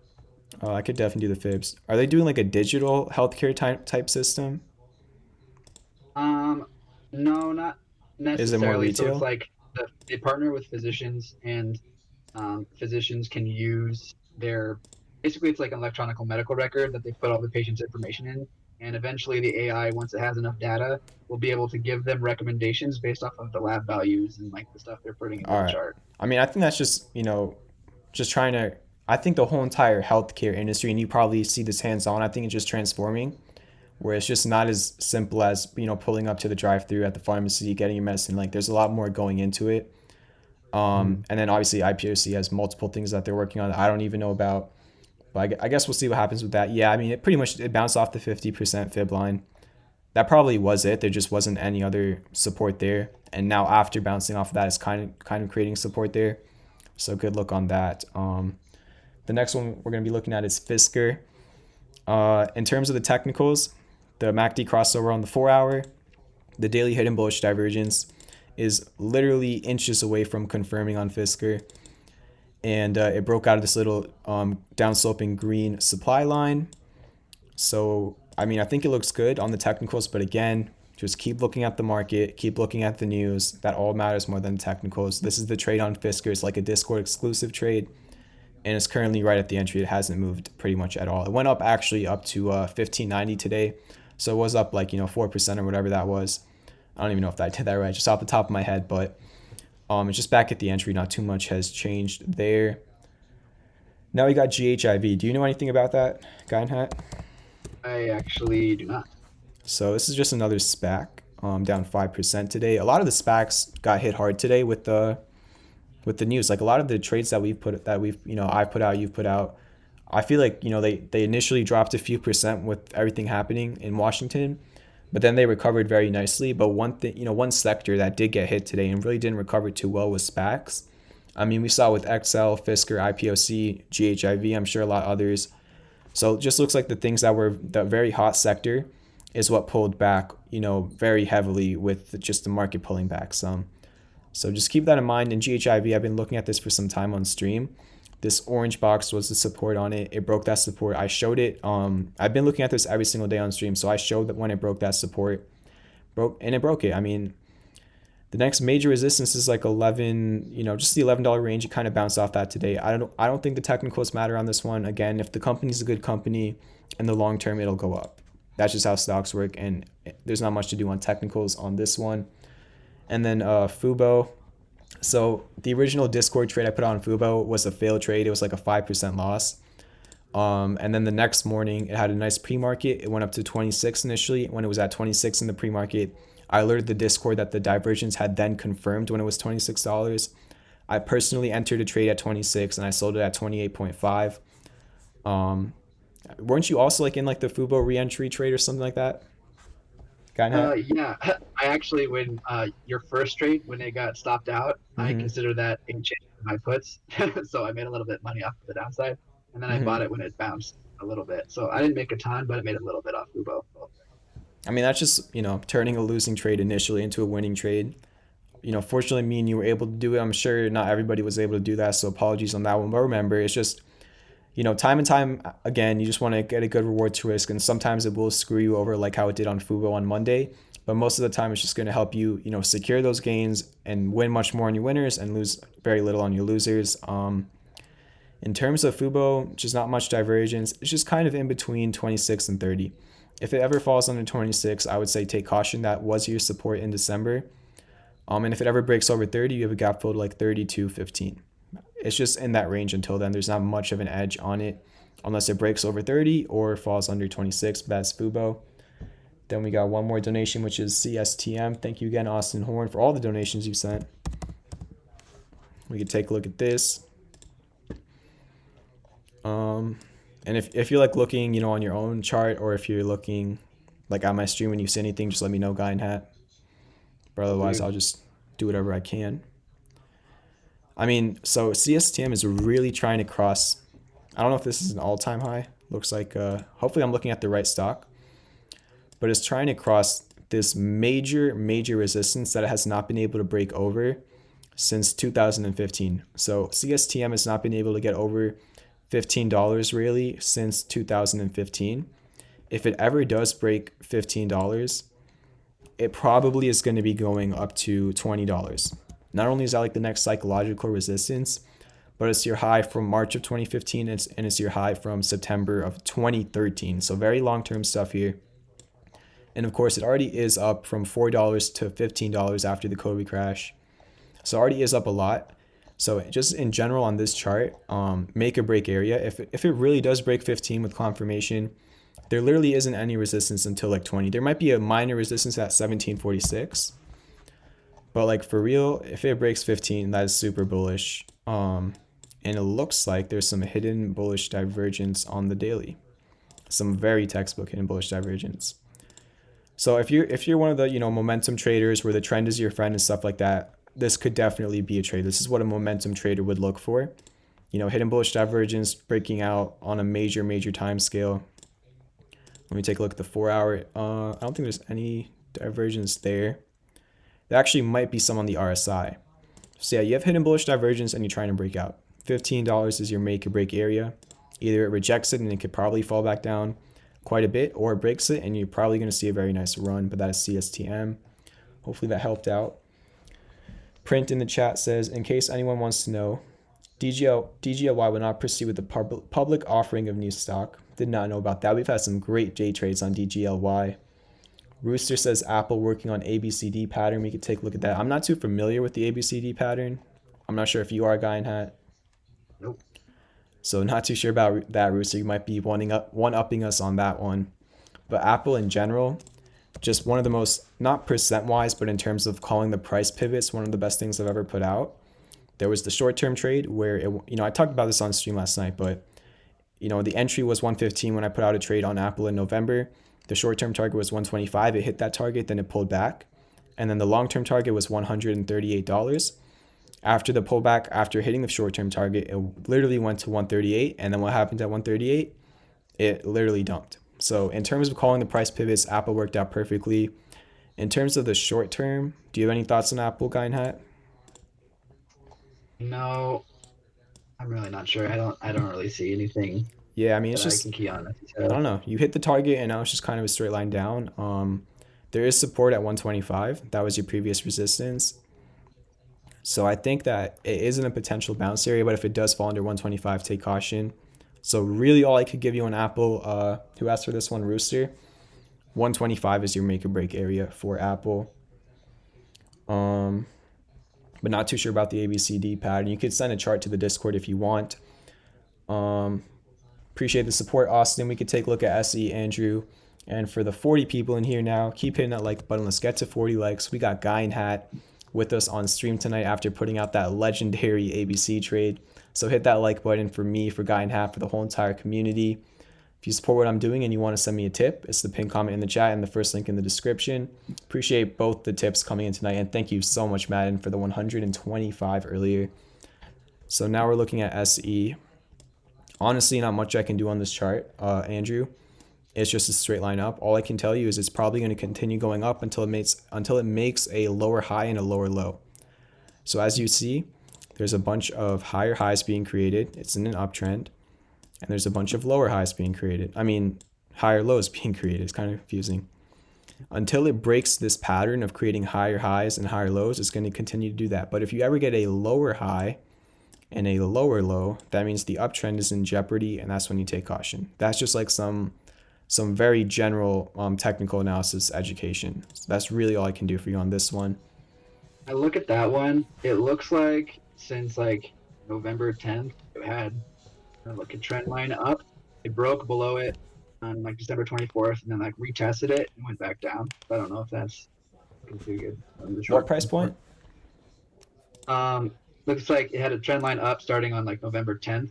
I could definitely do the fibs. Are they doing like a digital healthcare type system? Um, no, not Is it more necessarily. So it's retail? like they partner with physicians, and physicians can use their basically it's like an electronic medical record that they put all the patient's information in, and eventually the AI, once it has enough data, will be able to give them recommendations based off of the lab values and like the stuff they're putting into All the right. chart. I mean, I think that's just, just trying to. I think the whole entire healthcare industry, and you probably see this hands on, I think it's just transforming, where it's just not as simple as, pulling up to the drive through at the pharmacy, getting your medicine. Like, there's a lot more going into it. Mhm. And then obviously IPOC has multiple things that they're working on that I don't even know about. But I guess we'll see what happens with that. Yeah, I mean, it bounced off the 50% fib line. That probably was it. There just wasn't any other support there. And now after bouncing off of that, it's kind of creating support there. So good look on that. The next one we're going to be looking at is Fisker. In terms of the technicals, the MACD crossover on the 4 hour, the daily hidden bullish divergence is literally inches away from confirming on Fisker. And it broke out of this little downsloping green supply line. So, I mean, I think it looks good on the technicals, but again, just keep looking at the market, keep looking at the news. That all matters more than technicals. This is the trade on Fisker. It's like a Discord exclusive trade, and it's currently right at the entry. It hasn't moved pretty much at all. It went up actually up to 1590 today, so it was up like 4% or whatever that was. I don't even know if I did that right, just off the top of my head, but it's just back at the entry. Not too much has changed there. Now we got GHIV. Do you know anything about that, Guy in Hat? I actually do not. So this is just another SPAC, down 5% today. A lot of the SPACs got hit hard today with the news. Like a lot of the trades I've put out, you've put out. I feel like they initially dropped a few percent with everything happening in Washington, but then they recovered very nicely. But one thing, one sector that did get hit today and really didn't recover too well was SPACs. I mean, we saw with XL, Fisker, IPOC, GHIV. I'm sure a lot of others. So it just looks like the things that were the very hot sector is what pulled back, very heavily with just the market pulling back some. So just keep that in mind. In GHIV, I've been looking at this for some time on stream. This orange box was the support on it. It broke that support. I showed it. I've been looking at this every single day on stream. So I showed that when it broke that support, it broke it. I mean, the next major resistance is like 11, just the $11 range. It kind of bounced off that today. I don't think the technicals matter on this one. Again, if the company's a good company in the long term, it'll go up. That's just how stocks work, and there's not much to do on technicals on this one. And then Fubo. So the original Discord trade I put on Fubo was a failed trade. It was like a 5% loss. And then the next morning, it had a nice pre-market. It went up to 26 initially. When it was at 26 in the pre-market, I alerted the Discord that the divergence had then confirmed when it was $26. I personally entered a trade at 26 and I sold it at 28.5. Weren't you also like in like the Fubo re-entry trade or something like that? Guy in Hat? Yeah, I actually when your first trade when it got stopped out, I Mm-hmm. consider that a change in my puts, so I made a little bit money off of the downside, and then I Mm-hmm. bought it when it bounced a little bit. So I didn't make a ton, but I made a little bit off Fubo. I mean, that's just, turning a losing trade initially into a winning trade. Fortunately, me and you were able to do it. I'm sure not everybody was able to do that, so apologies on that one. But remember, it's just, time and time again, you just want to get a good reward to risk, and sometimes it will screw you over like how it did on Fubo on Monday. But most of the time, it's just going to help you, secure those gains and win much more on your winners and lose very little on your losers. In terms of Fubo, just not much divergence. It's just kind of in between 26 and 30. If it ever falls under 26, I would say take caution. That was your support in December. And if it ever breaks over 30, you have a gap fill to like 32.15. It's just in that range until then. There's not much of an edge on it unless it breaks over 30 or falls under 26. That's Fubo. Then we got one more donation, which is CSTM. Thank you again, Austin Horn, for all the donations you sent. We could take a look at this. Um, and if you're like looking, on your own chart, or if you're looking like at my stream and you see anything, just let me know, guy in hat. But Oh, otherwise, dude. I'll just do whatever I can. I mean, so CSTM is really trying to cross. I don't know if this is an all-time high. Looks like, hopefully I'm looking at the right stock, but it's trying to cross this major, major resistance that it has not been able to break over since 2015. So CSTM has not been able to get over $15 really since 2015. If it ever does break $15, it probably is going to be going up to $20. Not only is that like the next psychological resistance, but it's your high from March of 2015 and it's your high from September of 2013. So very long-term stuff here. And of course, it already is up from $4 to $15 after the Kobe crash. So it already is up a lot. So just in general on this chart, make or break area. If it really does break 15 with confirmation, there literally isn't any resistance until like 20. There might be a minor resistance at 1746. But like for real, if it breaks 15, that is super bullish. And it looks like there's some hidden bullish divergence on the daily. Some very textbook hidden bullish divergence. So if you're one of the momentum traders where the trend is your friend and stuff like that, this could definitely be a trade. This is what a momentum trader would look for. Hidden bullish divergence breaking out on a major time scale. Let me take a look at the 4 hour. I don't think there's any divergence there. There actually might be some on the RSI. So yeah, you have hidden bullish divergence and you're trying to break out. $15 is your make or break area. Either it rejects it and it could probably fall back down quite a bit, or it breaks it and you're probably going to see a very nice run, but that is CSTM. Hopefully that helped out. Print in the chat says, in case anyone wants to know, DGLY will not proceed with the public offering of new stock. Did not know about that. We've had some great day trades on DGLY. Rooster says Apple working on ABCD pattern. We could take a look at that. I'm not too familiar with the ABCD pattern. I'm not sure if you are a guy in hat. Nope. So not too sure about that, Rooster. You might be one-upping us on that one. But Apple in general, just one of the most, not percent-wise, but in terms of calling the price pivots, one of the best things I've ever put out. There was the short-term trade where, I talked about this on stream last night, but, the entry was 115 when I put out a trade on Apple in November. The short-term target was 125. It hit that target, then it pulled back. And then the long-term target was $138. After the pullback, after hitting the short-term target, it literally went to 138. And then what happened at 138? It literally dumped. So in terms of calling the price pivots, Apple worked out perfectly. In terms of the short term, do you have any thoughts on Apple, guy in hat? No, I'm really not sure. I don't really see anything Yeah, I mean, it's that I just, can key on I necessarily. don't know. You hit the target and now it's just kind of a straight line down. There is support at 125. That was your previous resistance. So I think that it isn't a potential bounce area, but if it does fall under 125, take caution. So really all I could give you on Apple, who asked for this one, Rooster, 125 is your make or break area for Apple. But not too sure about the ABCD pattern. You could send a chart to the Discord if you want. Appreciate the support, Austin. We could take a look at SE, Andrew. And for the 40 people in here now, keep hitting that like button. Let's get to 40 likes. We got Guy in Hat with us on stream tonight after putting out that legendary ABC trade. So hit that like button for me, for Guy in Hat, for the whole entire community. If you support what I'm doing and you want to send me a tip, it's the pinned comment in the chat and the first link in the description. Appreciate both the tips coming in tonight. And thank you so much, Madden, for the 125 earlier. So now we're looking at SE. Honestly, not much I can do on this chart, Andrew. It's just a straight line up. All I can tell you is it's probably going to continue going up until it makes a lower high and a lower low. So as you see, there's a bunch of higher highs being created. It's in an uptrend. And there's a bunch of lower highs being created. I mean, higher lows being created. It's kind of confusing. Until it breaks this pattern of creating higher highs and higher lows, it's going to continue to do that. But if you ever get a lower high and a lower low, that means the uptrend is in jeopardy, and that's when you take caution. That's just like some very general technical analysis education. So that's really all I can do for you on this one. I look at that one. It looks like since like November 10th, it had like a trend line up. It broke below it on like December 24th, and then like retested it and went back down. I don't know if that's looking too good. What price point? Looks like it had a trend line up starting on like November 10th,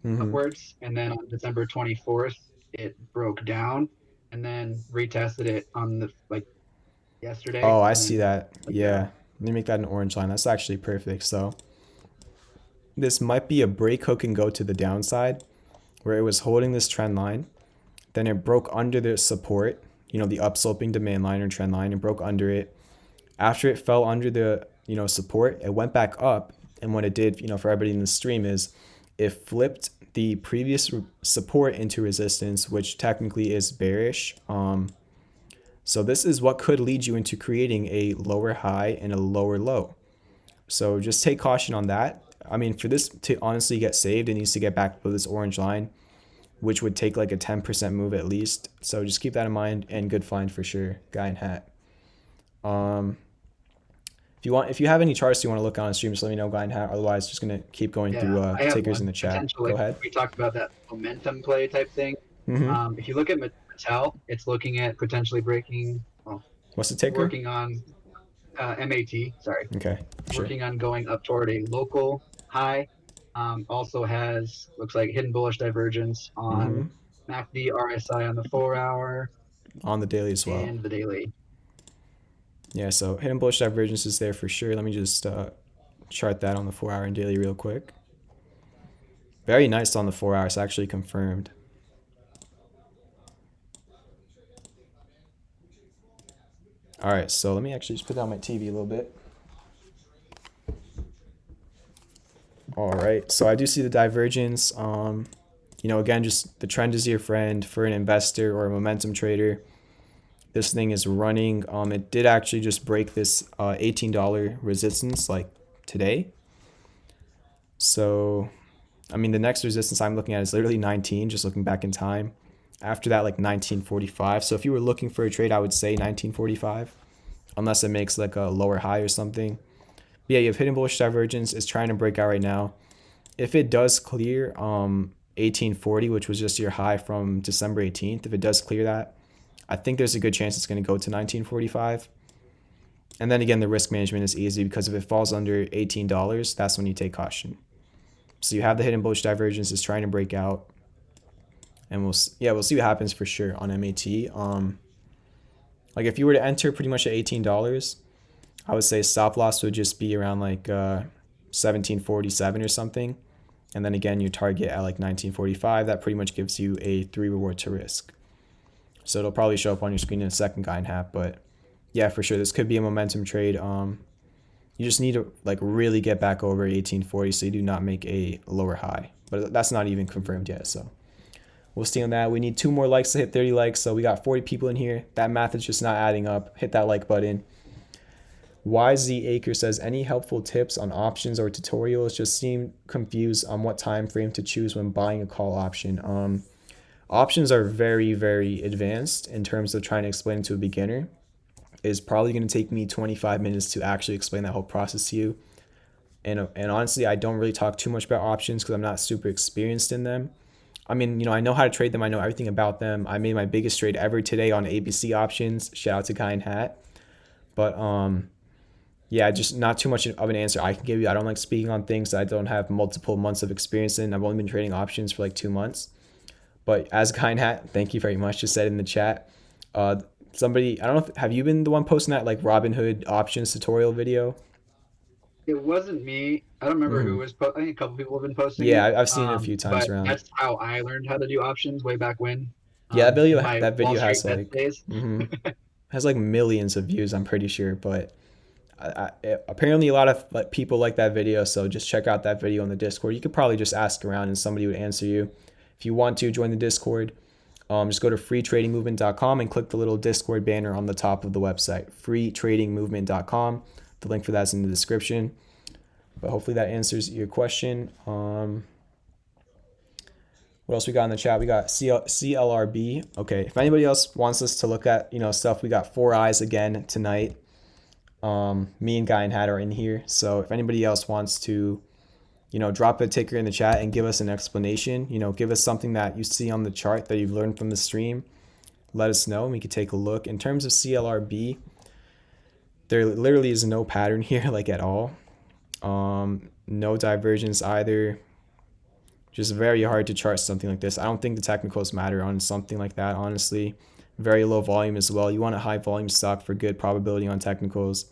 Mm-hmm. upwards, and then on December 24th it broke down, and then retested it on the like yesterday, Oh, I and see then that. like Yeah. Let me make that an orange line. That's actually perfect. So this might be a break hook and go to the downside where it was holding this trend line. Then it broke under the support, the upsloping demand line or trend line, and broke under it. After it fell under the, support, it went back up. And what it did, for everybody in the stream is it flipped the previous support into resistance, which technically is bearish. So this is what could lead you into creating a lower high and a lower low. So just take caution on that. I mean, for this to honestly get saved, it needs to get back to this orange line, which would take like a 10% move at least. So just keep that in mind, and good find for sure, guy in hat. Um, if you have any charts you want to look on stream, just let me know, guy in hat. Otherwise, just gonna keep going yeah, through I have tickers in one the chat. potential, Go like ahead. we talked about that momentum play type thing. Mm-hmm. If you look at Mattel, it's looking at potentially breaking, well, What's the ticker? working on MAT, sorry, Okay, for sure. working on going up toward a local high. Also has, looks like, hidden bullish divergence Mm-hmm. on MACD, RSI on the 4 hour On the daily as well. and the daily. Yeah, so hidden bullish divergence is there for sure. Let me just chart that on the 4 hour and daily real quick. Very nice on the 4 hours, actually confirmed. All right, so let me actually just put down my TV a little bit. All right, so I do see the divergence. Again, just the trend is your friend for an investor or a momentum trader. This thing is running. It did actually just break this $18 resistance like today. So, I mean, the next resistance I'm looking at is literally 19, just looking back in time. After that, like 1945. So if you were looking for a trade, I would say 1945, unless it makes like a lower high or something. But yeah, you have hidden bullish divergence. It's trying to break out right now. If it does clear 1840, which was just your high from December 18th, if it does clear that, I think there's a good chance it's going to go to 1945. And then again, the risk management is easy because if it falls under $18, that's when you take caution. So you have the hidden bullish divergence is trying to break out, and we'll see what happens for sure on MAT. Like if you were to enter pretty much at $18, I would say stop loss would just be around like 1747 or something, and then again your target at like 1945. That pretty much gives you a 3 reward to risk. So it'll probably show up on your screen in a second, guy in hat. But yeah, for sure, this could be a momentum trade. You just need to like really get back over 1840 so you do not make a lower high. But that's not even confirmed yet, so we'll see on that. We need 2 more likes to hit 30 likes, so we got 40 people in here. That math is just not adding up. Hit that like button. YZ Acre says, any helpful tips on options or tutorials? Just seem confused on what time frame to choose when buying a call option. Options are very, very advanced in terms of trying to explain it to a beginner. It's probably going to take me 25 minutes to actually explain that whole process to you. And honestly, I don't really talk too much about options because I'm not super experienced in them. I mean, I know how to trade them. I know everything about them. I made my biggest trade ever today on ABC options. Shout out to Guy in Hat. But yeah, just not too much of an answer I can give you. I don't like speaking on things that I don't have multiple months of experience in. I've only been trading options for like 2 months. But as Guy in Hat, thank you very much. Just said in the chat. Somebody, I don't know if, have you been the one posting that like Robinhood options tutorial video? It wasn't me. I don't remember who Mm-hmm. was. I think a couple people have been posting Yeah, it. I've seen it a few times But around. that's how I learned how to do options way back when. Yeah, In my that Wall video Street has Bets like days. has like millions of views, I'm pretty sure. But apparently a lot of like people like that video, so just check out that video on the Discord. You could probably just ask around and somebody would answer you. If you want to join the Discord, just go to freetradingmovement.com and click the little Discord banner on the top of the website, freetradingmovement.com. The link for that's in the description. But hopefully that answers your question. What else we got in the chat? We got CLRB. Okay, if anybody else wants us to look at stuff, we got 4 eyes again tonight. Me and Guy and Hat are in here, so if anybody else wants to drop a ticker in the chat and give us an explanation, give us something that you see on the chart that you've learned from the stream, let us know and we could take a look. In terms of CLRB, there literally is no pattern here like at all. No divergence either. Just very hard to chart something like this. I don't think the technicals matter on something like that, honestly. Very low volume as well. You want a high volume stock for good probability on technicals.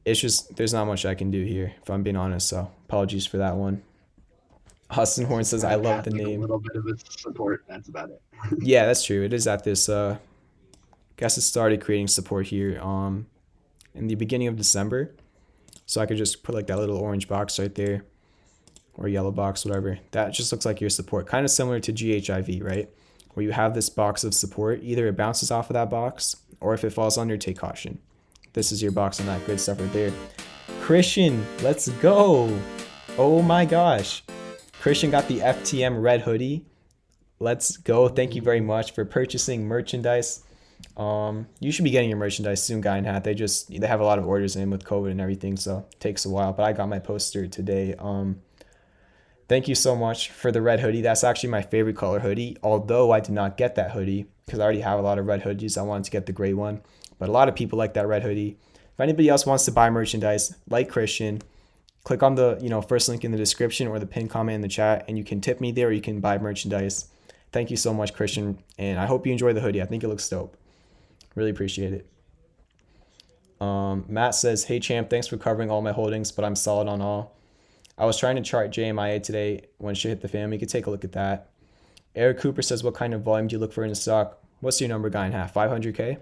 It's just, there's not much I can do here, if I'm being honest. So apologies for that one. Austin Horn says, I love the Like a name. little bit of its support. That's about it. Yeah, that's true. It is at this, guess it started creating support here in the beginning of December. So I could just put like that little orange box right there, or yellow box, whatever. That just looks like your support. Kind of similar to GHIV, right? Where you have this box of support. Either it bounces off of that box, or if it falls under, take caution. This is your box on that good stuff right there. Christian, let's go. Oh my gosh. Christian got the FTM red hoodie. Let's go. Thank you very much for purchasing merchandise. You should be getting your merchandise soon, Guy and Hat. They have a lot of orders in with COVID and everything, so it takes a while. But I got my poster today. Thank you so much for the red hoodie. That's actually my favorite color hoodie, although I did not get that hoodie because I already have a lot of red hoodies. I wanted to get the gray one, but a lot of people like that red hoodie. If anybody else wants to buy merchandise like Christian, click on the first link in the description or the pinned comment in the chat, and you can tip me there or you can buy merchandise. Thank you so much, Christian, and I hope you enjoy the hoodie. I think it looks dope. Really appreciate it. Matt says, hey champ, thanks for covering all my holdings, but I'm solid on all. I was trying to chart JMIA today when shit hit the fan. We could take a look at that. Eric Cooper says, what kind of volume do you look for in a stock? What's your number, Guy and Half? 500K?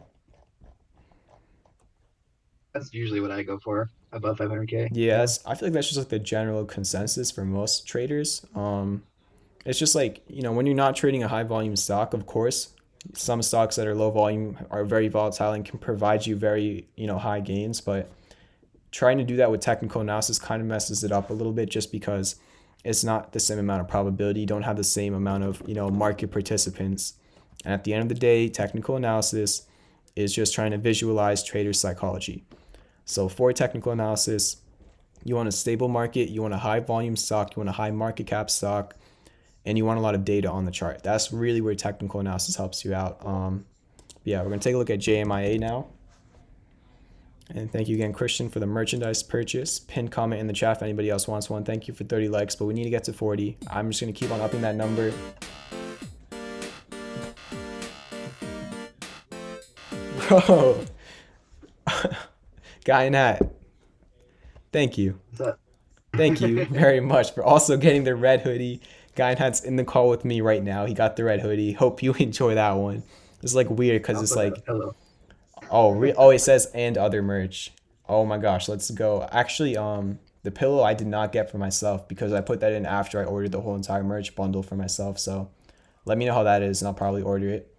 That's usually what I go for, above 500K. Yeah, I feel like that's just like the general consensus for most traders. It's just like, when you're not trading a high volume stock, of course, some stocks that are low volume are very volatile and can provide you very, high gains, but trying to do that with technical analysis kind of messes it up a little bit just because it's not the same amount of probability. You don't have the same amount of, market participants. And at the end of the day, technical analysis is just trying to visualize trader psychology. So for technical analysis, you want a stable market, you want a high volume stock, you want a high market cap stock, and you want a lot of data on the chart. That's really where technical analysis helps you out. Yeah, we're gonna take a look at JMIA now. And thank you again, Christian, for the merchandise purchase. Pin comment in the chat if anybody else wants one. Thank you for 30 likes, but we need to get to 40. I'm just gonna keep on upping that number. Bro. Guy in Hat. Thank you. Thank you very much for also getting the red hoodie. Guy in Hat's in the call with me right now. He got the red hoodie. Hope you enjoy that one. It's like weird because it's like, oh, it says and other merch. Oh my gosh, let's go. Actually, the pillow I did not get for myself because I put that in after I ordered the whole entire merch bundle for myself. So let me know how that is and I'll probably order it.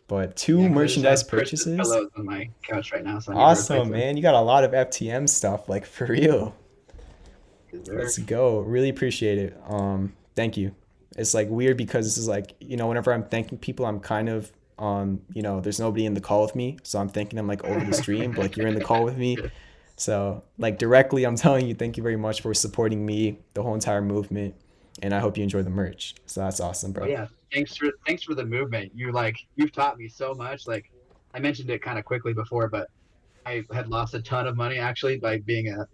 But two merchandise purchases. Pillows on my couch right now. So awesome, man. You got a lot of FTM stuff, like for real. Let's go. Really appreciate it. Thank you. It's like weird because this is like, whenever I'm thanking people, I'm kind of there's nobody in the call with me, so I'm thanking them like over the stream, but like you're in the call with me. So like directly I'm telling you thank you very much for supporting me, the whole entire movement, and I hope you enjoy the merch. So that's awesome, bro. Oh, yeah. Thanks for the movement. You've taught me so much. Like I mentioned it kind of quickly before, but I had lost a ton of money actually by being a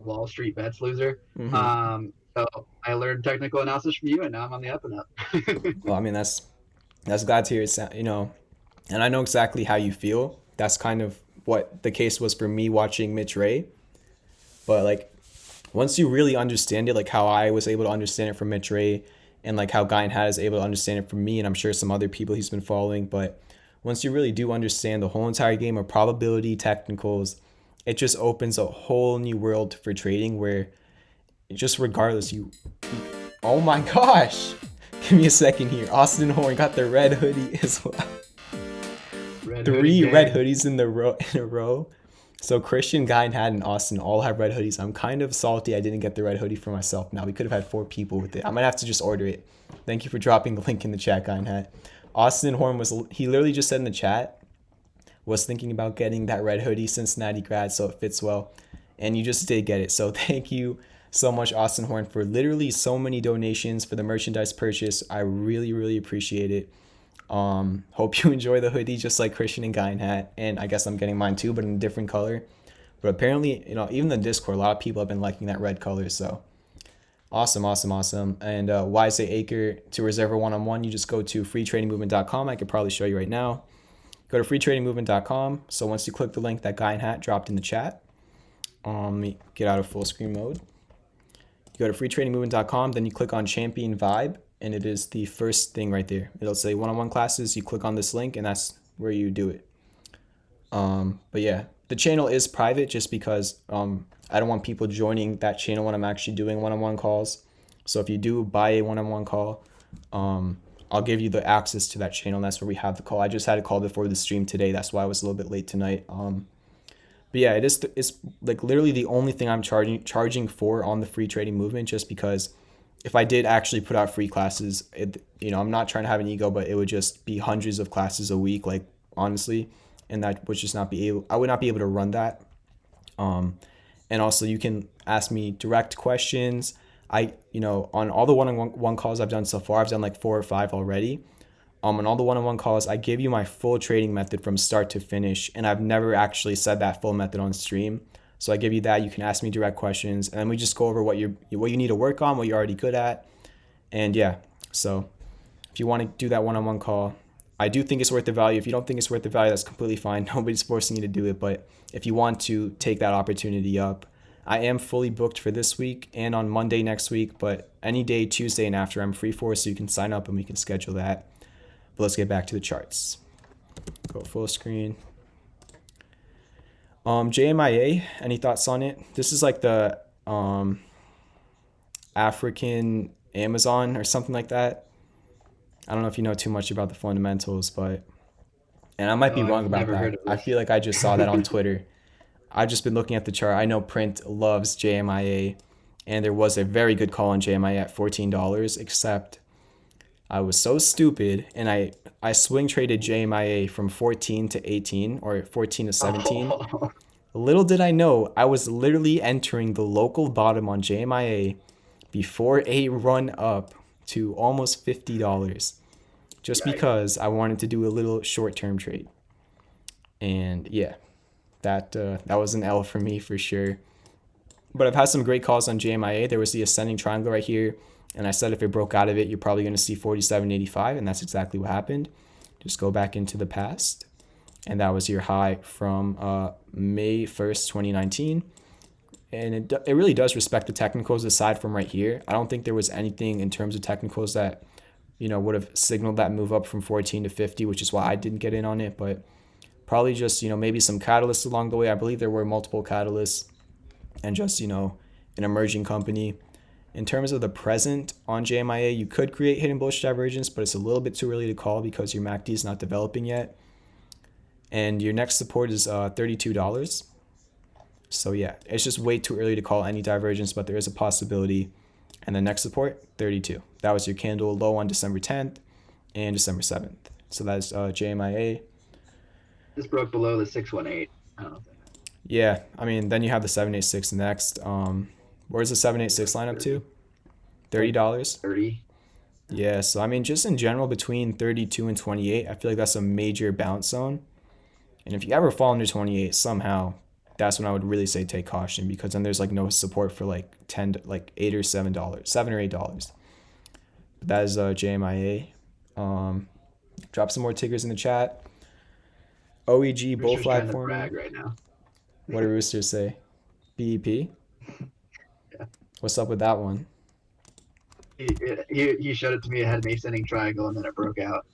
Wall Street bets loser. Mm-hmm. So I learned technical analysis from you, and now I'm on the up and up. Well, I mean, that's glad to hear it, and I know exactly how you feel. That's kind of what the case was for me watching Mitch Ray. But like, once you really understand it, like how I was able to understand it from Mitch Ray, and like how Guy and Hat is able to understand it from me, and I'm sure some other people he's been following. But once you really do understand the whole entire game of probability, technicals, it just opens a whole new world for trading where just regardless oh my gosh, give me a second here. Austin Horn got the red hoodie as well. Three red hoodies in a row. So Christian, Guy, and Hat, and Austin all have red hoodies. I'm kind of salty I didn't get the red hoodie for myself. Now we could have had 4 people with it. I might have to just order it. Thank you for dropping the link in the chat, Guy and Hat. Austin Horn he literally just said in the chat, was thinking about getting that red hoodie, Cincinnati grad, so it fits well. And you just did get it. So thank you so much, Austin Horn, for literally so many donations for the merchandise purchase. I really, really appreciate it. Hope you enjoy the hoodie just like Christian and Guy and Hat. And I guess I'm getting mine too, but in a different color. But apparently, even the Discord, a lot of people have been liking that red color. So Awesome, awesome, awesome. And why is it acre to reserve a one-on-one? You just go to freetradingmovement.com. I could probably show you right now. Go to freetradingmovement.com. So once you click the link that guy in hat dropped in the chat, let me get out of full screen mode. You go to freetradingmovement.com, then you click on Champion Vibe, and it is the first thing right there. It'll say one-on-one classes. You click on this link, and that's where you do it. But yeah, the channel is private just because I don't want people joining that channel when I'm actually doing one-on-one calls. So if you do buy a one-on-one call, I'll give you the access to that channel. That's where we have the call. I just had a call before the stream today. That's why I was a little bit late tonight. But yeah, it's like literally the only thing I'm charging for on the free trading movement, just because if I did actually put out free classes, I'm not trying to have an ego, but it would just be hundreds of classes a week, like honestly, and that would just not be able, I would not be able to run that. And also you can ask me direct questions. On all the one-on-one calls I've done so far, I've done like 4 or 5 already. On all the one-on-one calls, I give you my full trading method from start to finish, and I've never actually said that full method on stream. So I give you that. You can ask me direct questions, and then we just go over what you need to work on, what you're already good at, and yeah. So if you want to do that one-on-one call, I do think it's worth the value. If you don't think it's worth the value, that's completely fine. Nobody's forcing you to do it, but if you want to take that opportunity up, I am fully booked for this week and on Monday next week, but any day, Tuesday and after, I'm free for, so you can sign up and we can schedule that. But let's get back to the charts. Go full screen. JMIA, any thoughts on it? This is like the African Amazon or something like that. I don't know if you know too much about the fundamentals, and I might be wrong about that. I feel like I just saw that on Twitter. I've just been looking at the chart. I know Print loves JMIA, and there was a very good call on JMIA at $14, except I was so stupid, and I swing traded JMIA from 14 to 18 or 14 to 17. Oh. Little did I know, I was literally entering the local bottom on JMIA before a run up to almost $50, just because I wanted to do a little short-term trade. And yeah, that was an L for me for sure. But I've had some great calls on JMIA. There was the ascending triangle right here, and I said if it broke out of it, you're probably going to see 47.85, and that's exactly what happened. Just go back into the past, and that was your high from May 1st, 2019. And it really does respect the technicals aside from right here. I don't think there was anything in terms of technicals that, would have signaled that move up from 14 to 50, which is why I didn't get in on it. But probably just, maybe some catalysts along the way. I believe there were multiple catalysts and just, an emerging company. In terms of the present on JMIA, you could create hidden bullish divergence, but it's a little bit too early to call because your MACD is not developing yet. And your next support is $32. So yeah, it's just way too early to call any divergence, but there is a possibility. And the next support, 32. That was your candle low on December 10th and December 7th. So that's JMIA. This broke below the 618. I don't know. Yeah, I mean, then you have the 786 next. Where's the 786 line up to? $30. 30. Yeah, so I mean, just in general, between 32 and 28, I feel like that's a major bounce zone. And if you ever fall under 28 somehow, that's when I would really say take caution, because then there's like no support for like $8 or $7, $7 or $8. That is JMIA. Drop some more tickers in the chat. OEG bull flag for me. Right now. What do roosters say? BEP? Yeah. What's up with that one? He showed it to me. It had an ascending triangle and then it broke out.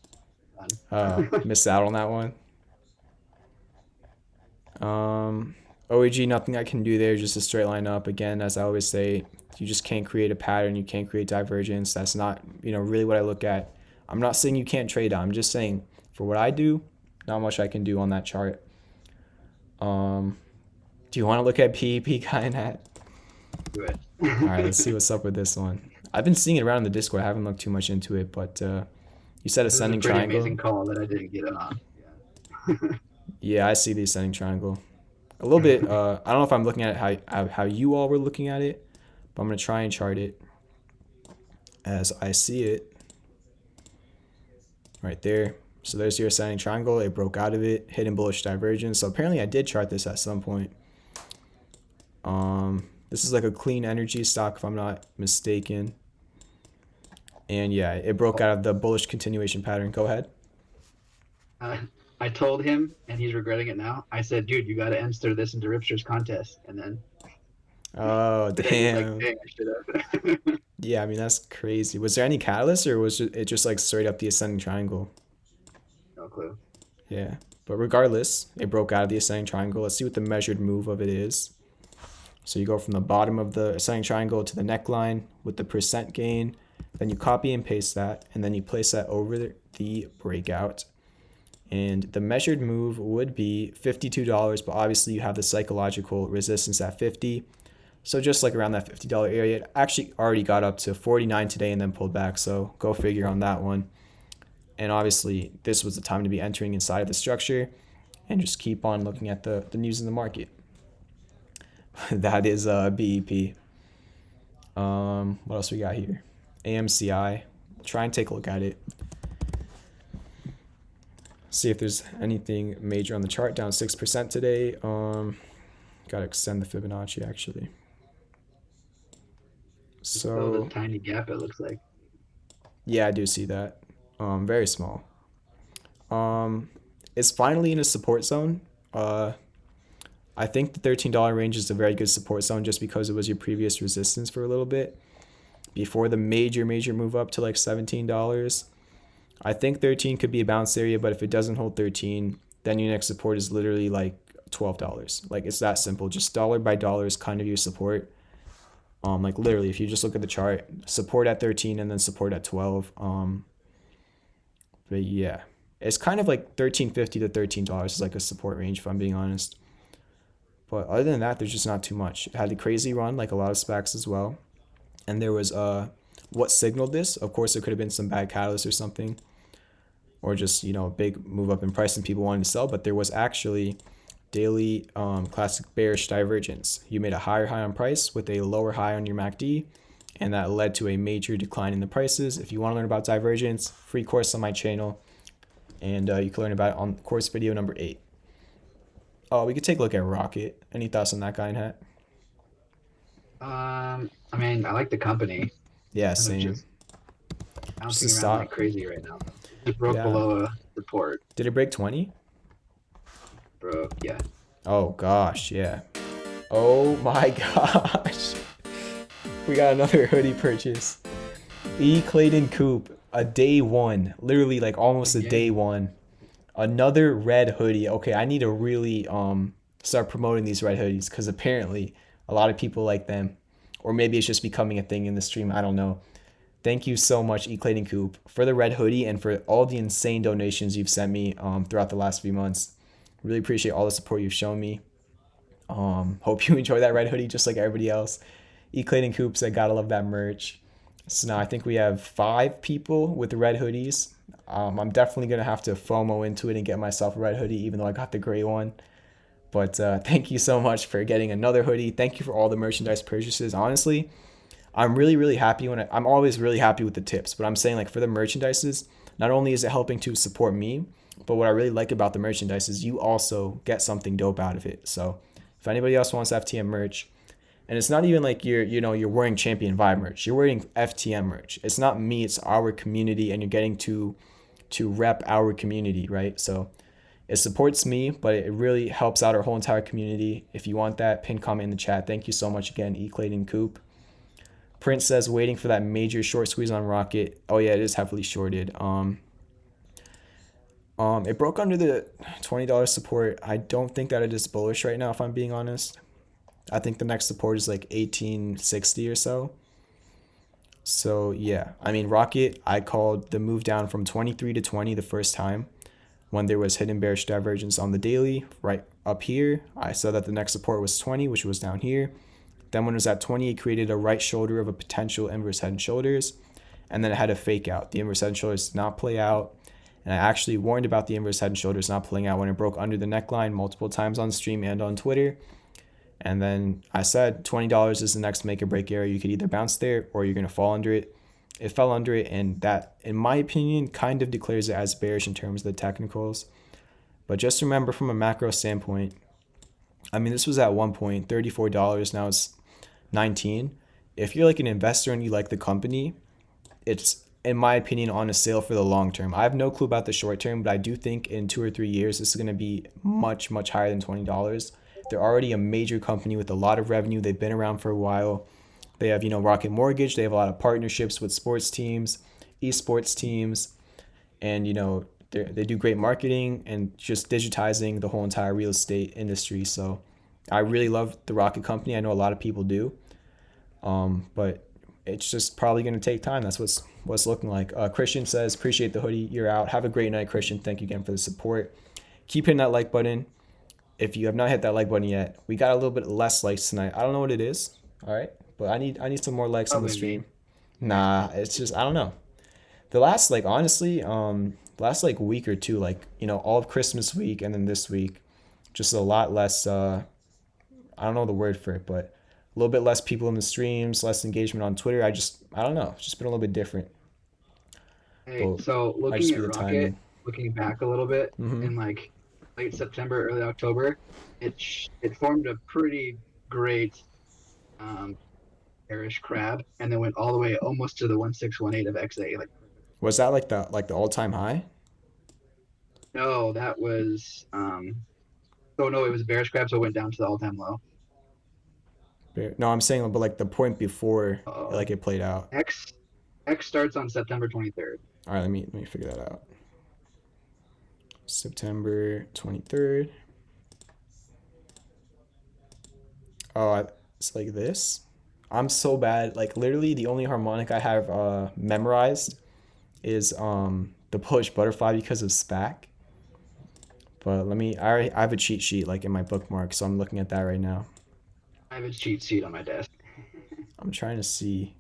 Missed out on that one. OEG, nothing I can do there, just a straight line up. Again, as I always say, you just can't create a pattern, you can't create divergence. That's not, really what I look at. I'm not saying you can't trade on. I'm just saying for what I do, not much I can do on that chart. Do you want to look at PEP kind of? Do it. All right, let's see what's up with this one. I've been seeing it around in the Discord. I haven't looked too much into it, but you said ascending triangle. Amazing call that I didn't get on. Yeah. Yeah, I see the ascending triangle. A little bit, I don't know if I'm looking at it how you all were looking at it, but I'm going to try and chart it as I see it. Right there. So there's your ascending triangle. It broke out of it, hidden bullish divergence. So apparently I did chart this at some point. This is like a clean energy stock if I'm not mistaken. And yeah, it broke out of the bullish continuation pattern. Go ahead. Uh, I told him, and he's regretting it now. I said, dude, you got to enter this into Ripster's contest. And then Oh, today he's like, damn. dang, I should have. Yeah, I mean, that's crazy. Was there any catalyst or was it just like straight up the ascending triangle? No clue. Yeah. But regardless, it broke out of the ascending triangle. Let's see what the measured move of it is. So you go from the bottom of the ascending triangle to the neckline with the percent gain. Then you copy and paste that, and then you place that over the breakout. And the measured move would be $52, but obviously you have the psychological resistance at 50. So just like around that $50 area, it actually already got up to 49 today and then pulled back. So go figure on that one. And obviously this was the time to be entering inside of the structure and just keep on looking at the news in the market. That is BEP. What else we got here? AMCI. Try and take a look at it. See if there's anything major on the chart. Down 6% today. Gotta extend the Fibonacci actually. So a tiny gap, it looks like. yeah, I do see that. Very small. It's finally in a support zone. I think the $13 range is a very good support zone just because it was your previous resistance for a little bit before the major move up to like $17. I think 13 could be a bounce area, but if it doesn't hold 13, then your next support is literally like $12. Like it's that simple. Just dollar by dollar is kind of your support. Like literally, if you just look at the chart, support at 13 and then support at 12. But yeah, it's kind of like $13.50 to $13 is like a support range if I'm being honest. But other than that, there's just not too much. It had a crazy run, like a lot of SPACs as well. And there was what signaled this. Of course, there could have been some bad catalyst or something, or just a big move up in price and people wanting to sell. But there was actually daily classic bearish divergence. You made a higher high on price with a lower high on your MACD, and that led to a major decline in the prices. If you want to learn about divergence, free course on my channel, and you can learn about it on course video number 8. Oh, we could take a look at Rocket. Any thoughts on that guy in hat? I mean, I like the company. Yeah, same. Just bouncing Just a around stock. like crazy right now. It broke Yeah. below a support. Did it break 20? Broke, yeah. Oh gosh, yeah. Oh my gosh. We got another hoodie purchase. E. Clayton Coupe, a day one. Literally like almost a day one. Another red hoodie. Okay, I need to really start promoting these red hoodies because apparently a lot of people like them. Or maybe it's just becoming a thing in the stream. I don't know. Thank you so much, E. Clayton Coupe, for the red hoodie and for all the insane donations you've sent me throughout the last few months. Really appreciate all the support you've shown me. Hope you enjoy that red hoodie just like everybody else. E. Clayton Coupe said, gotta love that merch. So now I think we have 5 people with the red hoodies. I'm definitely going to have to FOMO into it and get myself a red hoodie, even though I got the gray one. But thank you so much for getting another hoodie. Thank you for all the merchandise purchases. Honestly, I'm really happy I'm always really happy with the tips, but I'm saying like for the merchandises, not only is it helping to support me, but what I really like about the merchandise is you also get something dope out of it. So if anybody else wants FTM merch, and it's not even like you're wearing Champion Vibe merch, you're wearing FTM merch. It's not me, it's our community, and you're getting to rep our community, right? So it supports me, but it really helps out our whole entire community. If you want that, pin comment in the chat. Thank you so much again, E. Clayton Coupe. Prince says waiting for that major short squeeze on Rocket. Oh yeah, it is heavily shorted. It broke under the $20 support. I don't think that it is bullish right now, if I'm being honest. I think the next support is like 1860 or so. So yeah, I mean Rocket, I called the move down from 23 to 20 the first time when there was hidden bearish divergence on the daily right up here. I said that the next support was 20, which was down here. Then when it was at 20, it created a right shoulder of a potential inverse head and shoulders, and then it had a fake out. The inverse head and shoulders did not play out, and I actually warned about the inverse head and shoulders not playing out when it broke under the neckline multiple times on stream and on Twitter. And then I said $20 is the next make or break area. You could either bounce there or you're going to fall under it. It fell under it, and that, in my opinion, kind of declares it as bearish in terms of the technicals. But just remember from a macro standpoint, I mean, this was at one point $34. Now it's 19. If you're like an investor and you like the company, it's in my opinion on a sale for the long term. I have no clue about the short term, but I do think in 2 or 3 years this is going to be much higher than $20. They're already a major company with a lot of revenue. They've been around for a while. They have, Rocket Mortgage. They have a lot of partnerships with sports teams, esports teams, and they do great marketing and just digitizing the whole entire real estate industry. So I really love the Rocket company. I know a lot of people do, but it's just probably going to take time. That's what's looking like. Christian says, appreciate the hoodie. You're out. Have a great night, Christian. Thank you again for the support. Keep hitting that like button. If you have not hit that like button yet, we got a little bit less likes tonight. I don't know what it is. All right, but I need some more likes on the Probably stream. me. Nah, it's just I don't know. The last like honestly, the last like week or two, like all of Christmas week and then this week, just a lot less. I don't know the word for it, but a little bit less people in the streams, less engagement on Twitter. I don't know. It's just been a little bit different. Hey, But so might looking just be at the Rocket, timing. looking back a little bit Mm-hmm. in like late September, early October, it formed a pretty great um, bearish crab, and then went all the way almost to the 1618 of XA. Like, Was that like the all time high? no, that was oh no, it was a bearish crab, so it went down to the all-time low. No, I'm saying, but like the point before, Uh-oh. like it played out. X X starts on September 23rd. All right, let me figure that out. September 23rd. Oh, it's like this. I'm so bad. Like literally, the only harmonic I have memorized is the Polish butterfly because of SPAC. But I have a cheat sheet like in my bookmark, so I'm looking at that right now. I have a cheat sheet on my desk. I'm trying to see.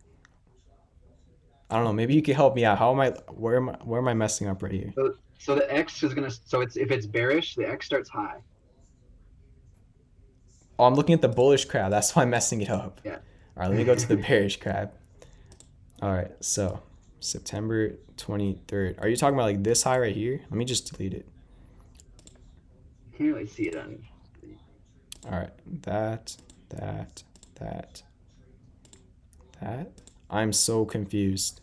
I don't know. Maybe you could help me out. How am I? Where am I messing up right here? So the X is gonna. So it's if it's bearish, the X starts high. Oh, I'm looking at the bullish crab. That's why I'm messing it up. Yeah. All right, let me go to the bearish crab. All right, so September 23rd. Are you talking about like this high right here? Let me just delete it. Can't really see it on. All right, that. I'm so confused.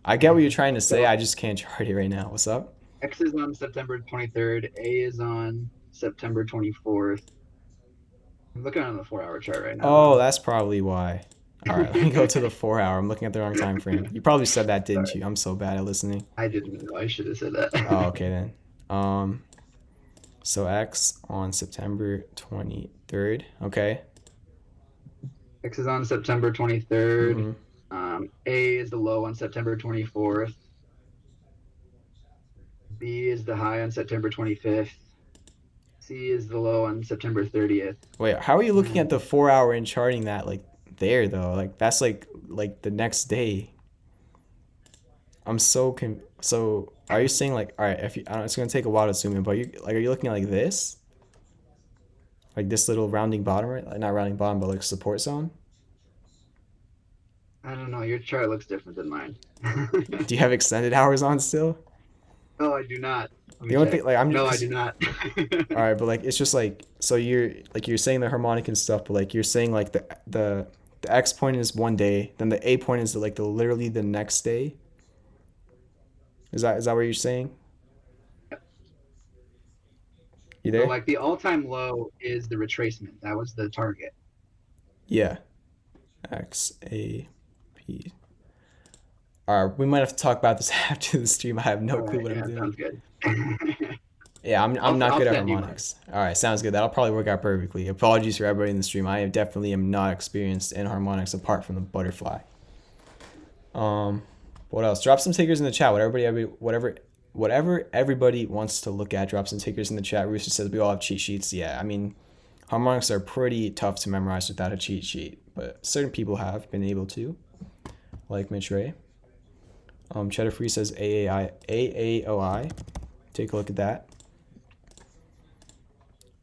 I get what you're trying to say. So I just can't chart it right now. What's up? X is on September 23rd. A is on September 24th. I'm looking on the 4-hour chart right now, Oh, though. that's probably why. All right, let me go to the 4 hour. I'm looking at the wrong time frame. You probably said that, didn't Sorry, you? I'm so bad at listening. I didn't know. I should have said Oh, that. okay then. Um, so X on September 23rd. Okay. X is on September 23rd. Mm-hmm. A is the low on September 24th. B is the high on September 25th. C is the low on September 30th. Wait, how are you looking at And the 4 hour and charting that like there though? Like that's like the next day. I'm so are you saying like all right, if you, I don't know, it's gonna take a while to zoom in, but are you looking at like this? Like this little rounding bottom, right? Like not rounding bottom, but like support zone? I don't know. Your chart looks different than mine. Do you have extended hours on still? No, I do not. Let The me only check. thing like I'm just No, I 'cause do not. all right, but like it's just like so you're saying the harmonic and stuff, but like you're saying like the X point is one day, then the A point is like the literally the next day. Is that what you're saying? You So there? like the all-time low is the retracement. That was the target. Yeah. X A P. All right, we might have to talk about this after the stream. I have no All clue right, what I'm yeah, doing. sounds good. Yeah, I'm not I'll good at send you mine. harmonics. All right, sounds good. That'll probably work out perfectly. Apologies for everybody in the stream. I definitely am not experienced in harmonics apart from the butterfly. Um, what else? Drop some takers in the chat. Whatever everybody wants to look at. Drop some takers in the chat. Rooster says we all have cheat sheets. Yeah, I mean, harmonics are pretty tough to memorize without a cheat sheet, but certain people have been able to, like Mitch Ray. Cheddar Free says AAOI. Take a look at that.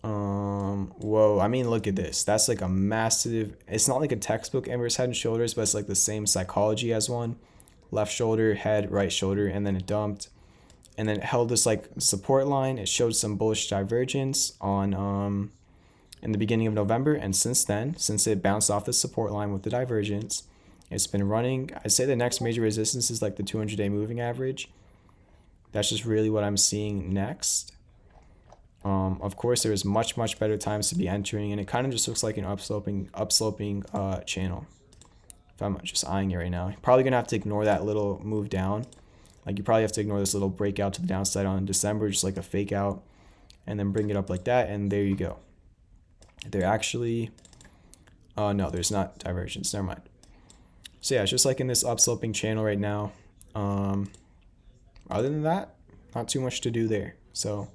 Whoa, I mean, look at this. That's like a massive, it's not like a textbook inverse head and shoulders, but it's like the same psychology as one. Left shoulder, head, right shoulder, and then it dumped. And then it held this like support line. It showed some bullish divergence on in the beginning of November, and since then, since it bounced off the support line with the divergence, it's been running. I'd say the next major resistance is like the 200-day moving average. That's just really what I'm seeing next. Of course, there's much better times to be entering, and it kind of just looks like an upsloping channel. If I'm just eyeing it right now, you're probably gonna have to ignore that little move down. Like you probably have to ignore this little breakout to the downside on December, just like a fake out, and then bring it up like that, and there you go. They're actually, no, there's not divergence. Never mind. So yeah, it's just like in this upsloping channel right now. Other than that, not too much to do there. So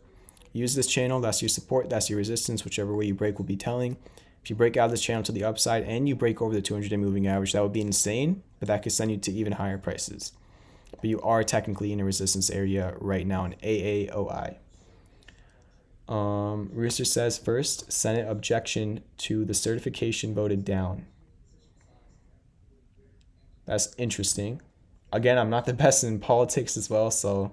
use this channel. That's your support. That's your resistance. Whichever way you break will be telling. If you break out of this channel to the upside and you break over the 200-day moving average, that would be insane, but that could send you to even higher prices. But you are technically in a resistance area right now in AAOI. Rooster says, first, Senate objection to the certification voted down. That's interesting. Again, I'm not the best in politics as well, so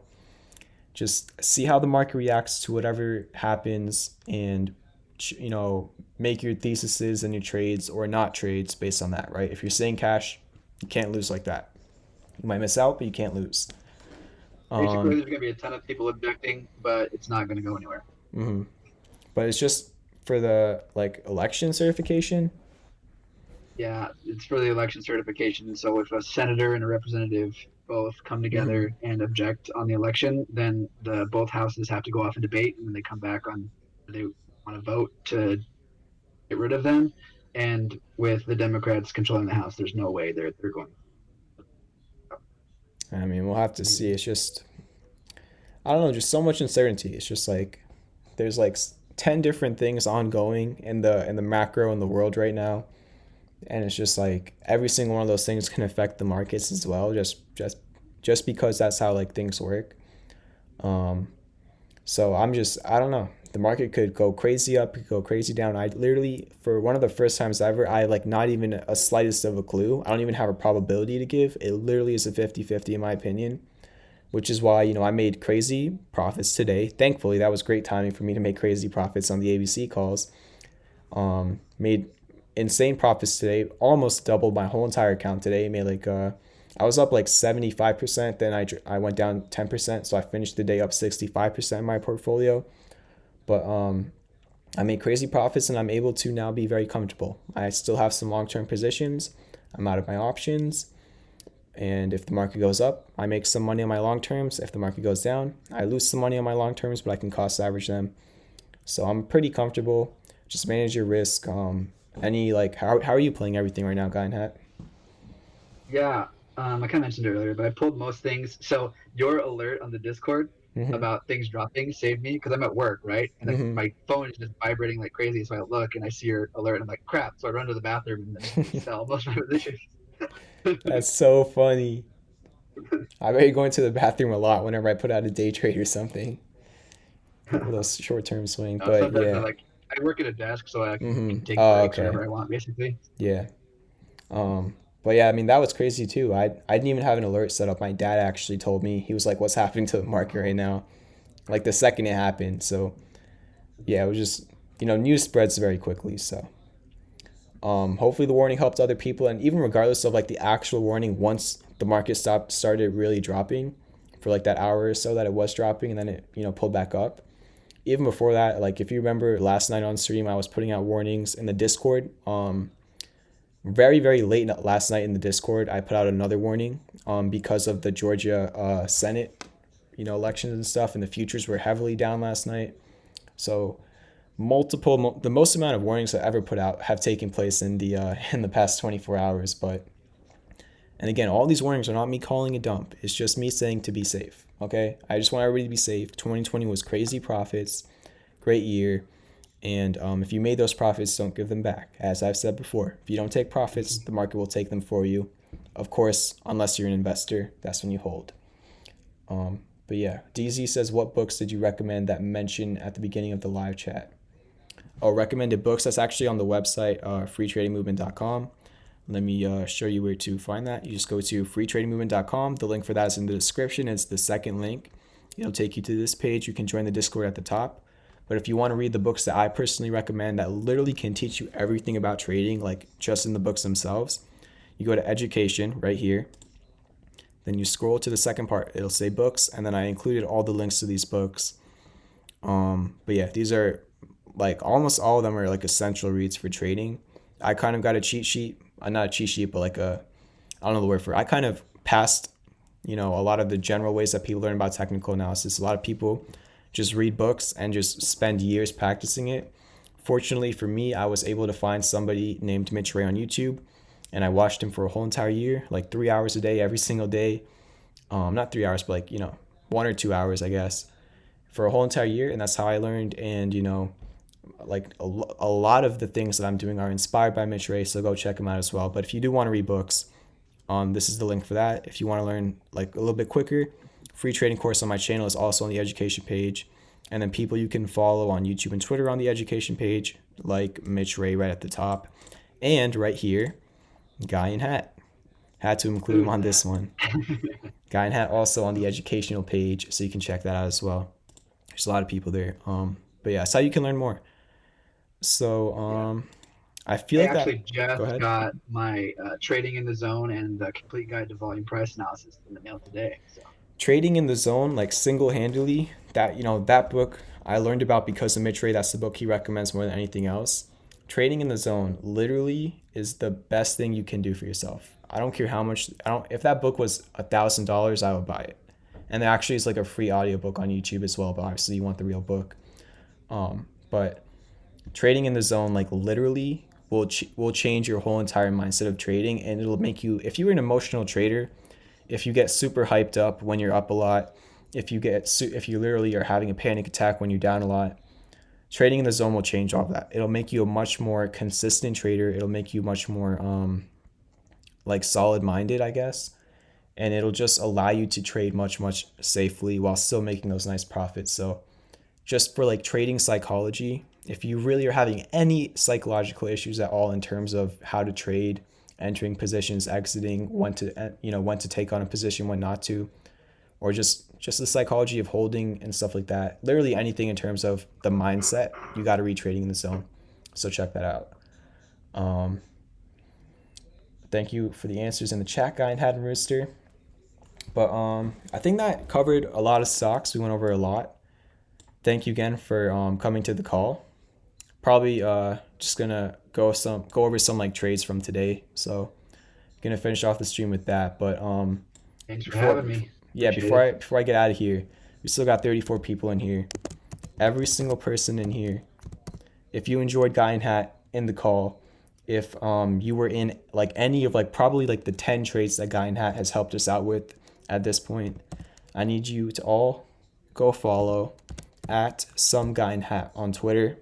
just see how the market reacts to whatever happens and, you know, make your theses and your trades or not trades based on that, right? If you're saying cash, you can't lose like that. You might miss out, but you can't lose. Basically, there's going to be a ton of people objecting, but it's not going to go anywhere. Mm-hmm. But it's just for the like election certification. Yeah, it's for the election certification. So if a senator and a representative both come together and object on the election, then both houses have to go off and debate, and then they come back on they want to vote to get rid of them. And with the Democrats controlling the House, there's no way they're going. I mean, we'll have to see. It's just, I don't know, just so much uncertainty. It's just like there's like 10 different things ongoing in the macro in the world right now. And it's just like every single one of those things can affect the markets as well, just because that's how like things work. So I don't know. The market could go crazy up, could go crazy down. I literally, for one of the first times ever, I like not even a slightest of a clue. I don't even have a probability to give. It literally is a 50-50 in my opinion, which is why, you know, I made crazy profits today. Thankfully, that was great timing for me to make crazy profits on the ABC calls. Made insane profits today, almost doubled my whole entire account today. Made like I was up like 75%, then I went down 10%, so I finished the day up 65% in my portfolio. But I made crazy profits, and I'm able to now be very comfortable. I still have some long-term positions. I'm out of my options, and if the market goes up, I make some money on my long terms. If the market goes down, I lose some money on my long terms, but I can cost average them. So I'm pretty comfortable. Just manage your risk. How are you playing everything right now, Guy in Hat? Yeah, I kind of mentioned it earlier, but I pulled most things. So your alert on the Discord about things dropping saved me because I'm at work, right? And then my phone is just vibrating like crazy. So I look and I see your alert and I'm like, crap. So I run to the bathroom and then sell most of my positions. That's so funny. I bet you're going to the bathroom a lot whenever I put out a day trade or something. A little short-term swing, No, but sometimes yeah. I work at a desk, so I can take Oh, breaks okay. whenever I want, basically. Yeah. But yeah, I mean, that was crazy too. I didn't even have an alert set up. My dad actually told me. He was like, "What's happening to the market right now?" Like the second it happened. So yeah, it was just, you know, news spreads very quickly. So hopefully the warning helped other people, and even regardless of like the actual warning, once the market started really dropping for like that hour or so that it was dropping, and then it, you know, pulled back up. Even before that, like if you remember last night on stream, I was putting out warnings in the Discord. Very late last night in the Discord, I put out another warning because of the Georgia Senate, you know, elections and stuff, and the futures were heavily down last night. So the most amount of warnings I ever put out have taken place in the past 24 hours. But and again, all these warnings are not me calling a dump. It's just me saying to be safe. Okay, I just want everybody to be safe. 2020 was crazy profits, great year. And if you made those profits, don't give them back. As I've said before, if you don't take profits, the market will take them for you. Of course, unless you're an investor, that's when you hold. But yeah, DZ says, what books did you recommend that mentioned at the beginning of the live chat? Oh, recommended books. That's actually on the website, freetradingmovement.com. Let me show you where to find that. You just go to freetradingmovement.com. The link for that is in the description. It's the second link. It'll take you to this page. You can join the Discord at the top. But if you want to read the books that I personally recommend that literally can teach you everything about trading, like just in the books themselves, you go to education right here. Then you scroll to the second part. It'll say books, and then I included all the links to these books. But yeah, these are like almost all of them are like essential reads for trading. I kind of got a cheat sheet, not a cheat sheet, but like I don't know the word for it. I kind of passed, a lot of the general ways that people learn about technical analysis. A lot of people just read books and just spend years practicing it. Fortunately for me, I was able to find somebody named Mitch Ray on YouTube, and I watched him for a whole entire year, like 3 hours a day, every single day. Not 3 hours, but like, 1 or 2 hours, I guess, for a whole entire year. And that's how I learned. And, like a lot of the things that I'm doing are inspired by Mitch Ray, so go check him out as well. But if you do want to read books, this is the link for that. If you want to learn like a little bit quicker, free trading course on my channel is also on the education page. And then people you can follow on YouTube and Twitter on the education page, like Mitch Ray right at the top. And right here, Guy in Hat. Had to include him on this one. Guy in Hat also on the educational page, so you can check that out as well. There's a lot of people there. But yeah, that's how you can learn more. So I feel like actually that. just got my Trading in the Zone and the Complete Guide to Volume Price Analysis in the mail today. So Trading in the Zone, like single-handedly, that book I learned about because of Mitch Ray. That's the book he recommends more than anything else. Trading in the Zone literally is the best thing you can do for yourself. I don't care how much. If that book was $1,000, I would buy it. And there actually is like a free audiobook on YouTube as well, but obviously you want the real book. But Trading in the Zone, like literally will change your whole entire mindset of trading, and it'll make you, if you're an emotional trader, if you get super hyped up when you're up a lot, if you literally are having a panic attack when you're down a lot, Trading in the Zone will change all of that. It'll make you a much more consistent trader. It'll make you much more like solid-minded, I guess. And it'll just allow you to trade much, much safely while still making those nice profits. So just for like trading psychology, if you really are having any psychological issues at all in terms of how to trade, entering positions, exiting, when to take on a position, when not to, or just the psychology of holding and stuff like that. Literally anything in terms of the mindset, you got to read Trading in the Zone. So check that out. Thank you for the answers in the chat, Guy and Hat and Rooster. But I think that covered a lot of stocks. We went over a lot. Thank you again for coming to the call. Probably just gonna go over some like trades from today. So gonna finish off the stream with that. But thanks for having me. Yeah, before I get out of here, we still got 34 people in here. Every single person in here, if you enjoyed Guy and Hat in the call, if you were in like any of like probably like the 10 trades that Guy and Hat has helped us out with at this point, I need you to all go follow at some Guy in Hat on Twitter.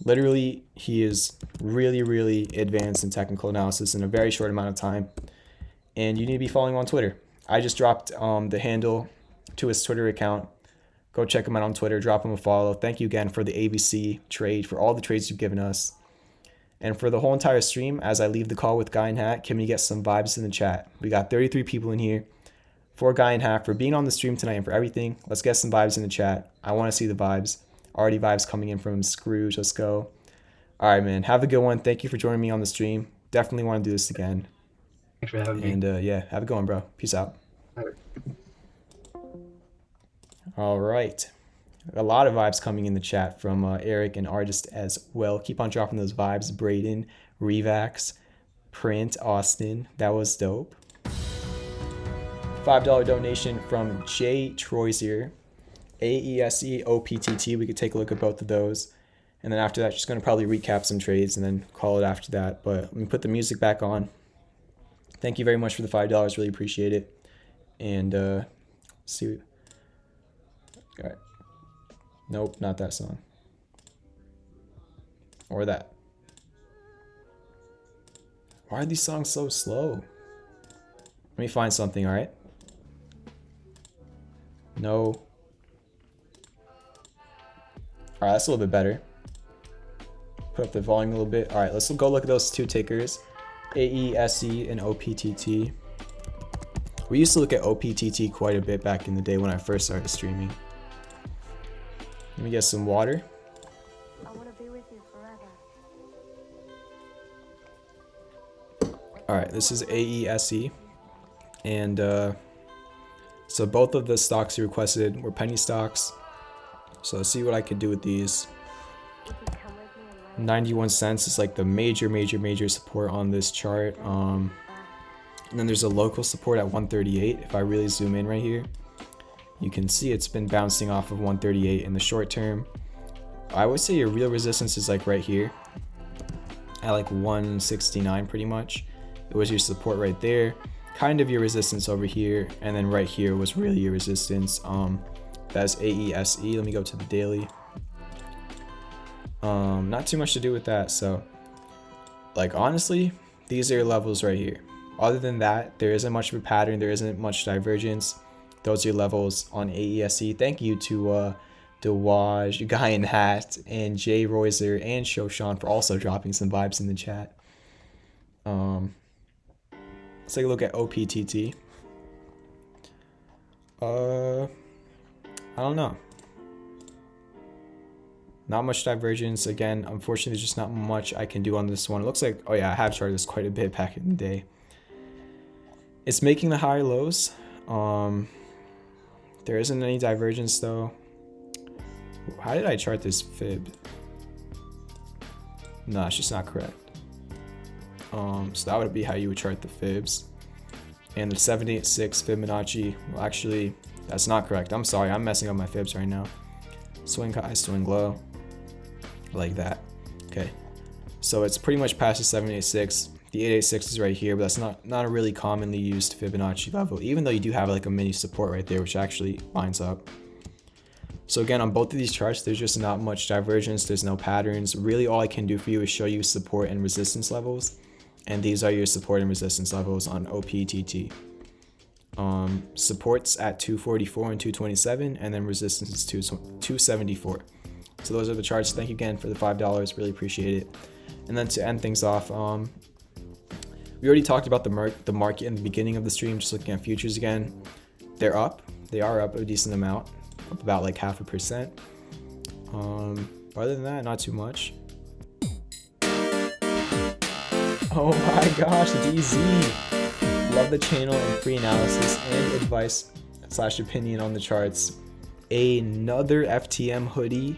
Literally, he is really, really advanced in technical analysis in a very short amount of time, and you need to be following him on Twitter. I just dropped the handle to his Twitter account. Go check him out on Twitter. Drop him a follow. Thank you again for the ABC trade, for all the trades you've given us. And for the whole entire stream, as I leave the call with Guy and Hat, can we get some vibes in the chat? We got 33 people in here. For Guy and Hat, for being on the stream tonight and for everything, let's get some vibes in the chat. I want to see the vibes. Already vibes coming in from Scrooge. Let's go. All right, man. Have a good one. Thank you for joining me on the stream. Definitely want to do this again. Thanks for having me. And yeah, have a good one, bro. Peace out. All right. A lot of vibes coming in the chat from Eric and Artist as well. Keep on dropping those vibes. Braden, Revax, Print, Austin. That was dope. $5 donation from Jay Troisier. AESEOPTT. We could take a look at both of those. And then after that, just going to probably recap some trades and then call it after that. But let me put the music back on. Thank you very much for the $5. Really appreciate it. And see. All right. Nope, not that song. Or that. Why are these songs so slow? Let me find something, all right? No. All right, that's a little bit better. Put up the volume a little bit. All right, let's go look at those two tickers. AESE and OPTT. We used to look at OPTT quite a bit back in the day when I first started streaming. Let me get some water. All right, this is AESE, and so both of the stocks you requested were penny stocks. So let's see what I could do with these. 91 cents is like the major support on this chart. And then there's a local support at 138. If I really zoom in right here, you can see it's been bouncing off of 138 in the short term. I would say your real resistance is like right here at like 169 pretty much. It was your support right there, kind of your resistance over here, and then right here was really your resistance. That's AESE. Let me go to the daily. Not too much to do with that. So like honestly, these are your levels right here. Other than that, there isn't much of a pattern, there isn't much divergence. Those are your levels on AESE. Thank you to Dewaj, Guy in Hat, and Jay Royzer and Shoshan for also dropping some vibes in the chat. Let's take a look at OPTT. I don't know. Not much divergence. Again, unfortunately, there's just not much I can do on this one. It looks like, oh yeah, I have charted this quite a bit back in the day. It's making the higher lows. There isn't any divergence though. How did I chart this fib? No, it's just not correct. So that would be how you would chart the fibs. And the 786 Fibonacci, well actually, that's not correct. I'm sorry, I'm messing up my fibs right now. Swing high, swing low, like that. Okay, so it's pretty much past the 786. The 886 is right here, but that's not a really commonly used Fibonacci level, even though you do have like a mini support right there, which actually lines up. So again, on both of these charts, there's just not much divergence. There's no patterns. Really, all I can do for you is show you support and resistance levels. And these are your support and resistance levels on OPTT. Supports at 244 and 227, and then resistance is 274. So those are the charts. Thank you again for the $5. Really appreciate it. And then to end things off, we already talked about the market in the beginning of the stream. Just looking at futures again, they're up. They are up a decent amount, up about like 0.5%. Other than that, not too much. Oh my gosh, DZ. Love the channel and free analysis and advice / opinion on the charts. Another FTM hoodie.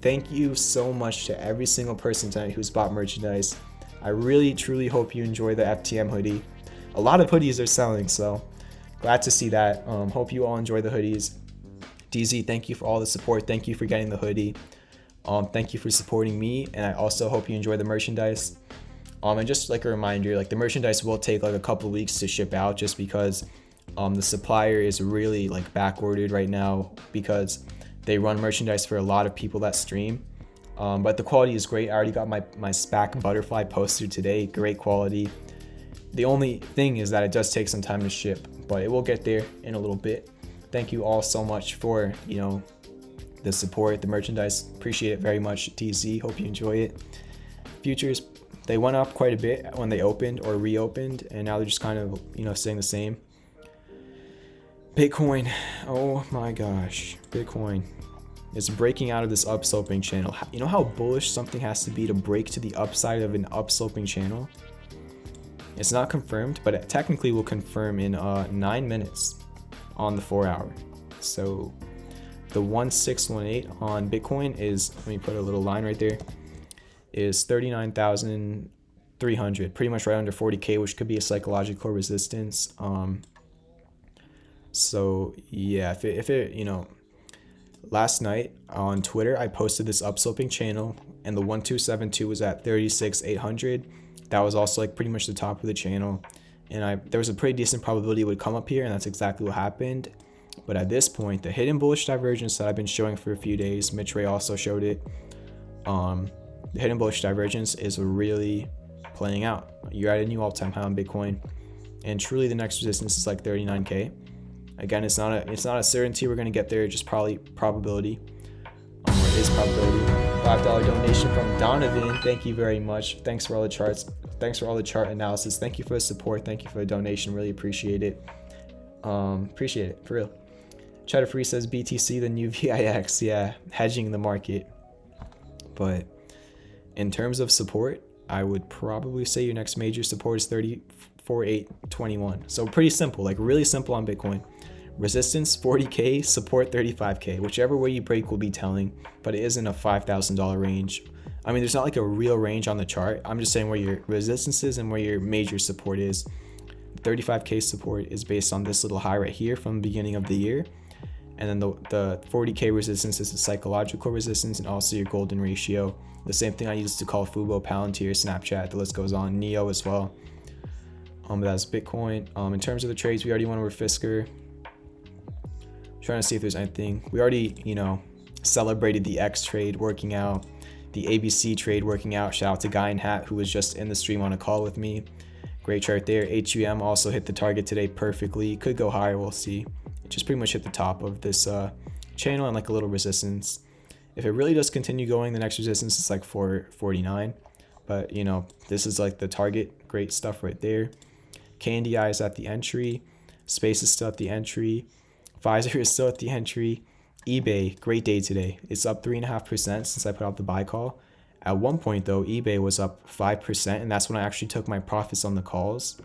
Thank you so much to every single person tonight who's bought merchandise. I really truly hope you enjoy the FTM hoodie. A lot of hoodies are selling, so glad to see that. Hope you all enjoy the hoodies. DZ, thank you for all the support. Thank you for getting the hoodie. Thank you for supporting me, and I also hope you enjoy the merchandise. And just like a reminder, like the merchandise will take like a couple weeks to ship out, just because the supplier is really like back ordered right now, because they run merchandise for a lot of people that stream. But the quality is great. I already got my SPAC butterfly poster today. Great quality. The only thing is that it does take some time to ship, but it will get there in a little bit. Thank you all so much for, you know, the support, the merchandise. Appreciate it very much, DZ. Hope you enjoy it. Futures, they went up quite a bit when they opened or reopened, and now they're just kind of, you know, staying the same. Bitcoin, oh my gosh, Bitcoin is breaking out of this upsloping channel. You know how bullish something has to be to break to the upside of an upsloping channel? It's not confirmed, but it technically will confirm in 9 minutes on the 4 hour. So the 1618 on Bitcoin is, let me put a little line right there, is 39,300, pretty much right under 40k, which could be a psychological resistance. So yeah, if it, you know, last night on Twitter, I posted this upsloping channel, and the 1272 was at 36,800. That was also like pretty much the top of the channel, and there was a pretty decent probability it would come up here, and that's exactly what happened. But at this point, the hidden bullish divergence that I've been showing for a few days, Mitch Ray also showed it. The hidden bullish divergence is really playing out. You're at a new all-time high on Bitcoin, and truly the next resistance is like 39k. Again, it's not a certainty we're gonna get there, just probably probability. Or it is probability. $5 donation from Donovan. Thank you very much. Thanks for all the charts. Thanks for all the chart analysis. Thank you for the support. Thank you for the donation. Really appreciate it. Appreciate it for real. Cheddar Free says BTC the new VIX. Yeah, hedging the market. But in terms of support, I would probably say your next major support is 34,821. So pretty simple, like really simple on Bitcoin. Resistance 40K, support 35K. Whichever way you break will be telling, but it isn't a $5,000 range. I mean, there's not like a real range on the chart. I'm just saying where your resistance is and where your major support is. 35K support is based on this little high right here from the beginning of the year. And then the 40K resistance is the psychological resistance and also your golden ratio. The same thing I used to call Fubo, Palantir, Snapchat, the list goes on, Neo as well. But that's Bitcoin. In terms of the trades, we already went over Fisker. Trying to see if there's anything. We already, celebrated the X trade working out, the ABC trade working out. Shout out to Guy in Hat who was just in the stream on a call with me. Great chart there. HUM also hit the target today perfectly. Could go higher, we'll see. It just pretty much hit the top of this channel and like a little resistance. If it really does continue going, the next resistance is like 449. But this is like the target. Great stuff right there. KNDI is at the entry. Space is still at the entry. Pfizer is still at the entry. eBay, great day today. It's up 3.5% since I put out the buy call. At one point though, eBay was up 5%, and that's when I actually took my profits on the calls.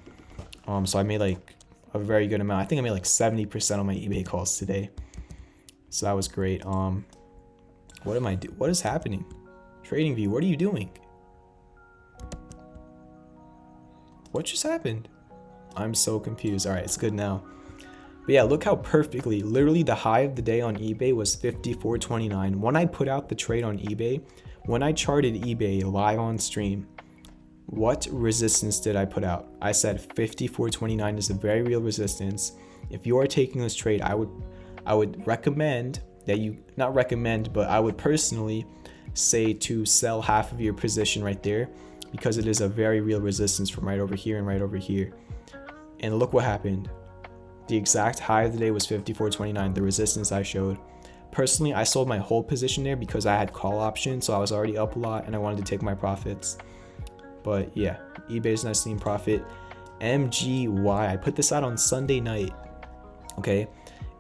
So I made like a very good amount. I think I made like 70% on my eBay calls today. So that was great. What am I doing? What is happening? TradingView, what are you doing? What just happened? I'm so confused. All right, it's good now. But yeah, look how perfectly, literally the high of the day on eBay was 54.29. When I put out the trade on eBay, when I charted eBay live on stream, what resistance did I put out? I said 54.29 is a very real resistance. If you are taking this trade, I would recommend that you, not recommend, but I would personally say to sell half of your position right there, because it is a very real resistance from right over here and right over here. And look what happened. The exact high of the day was 54.29, the resistance I showed. Personally, I sold my whole position there because I had call options, so I was already up a lot and I wanted to take my profits. But yeah, eBay's nicely in profit. MGY, I put this out on Sunday night. Okay,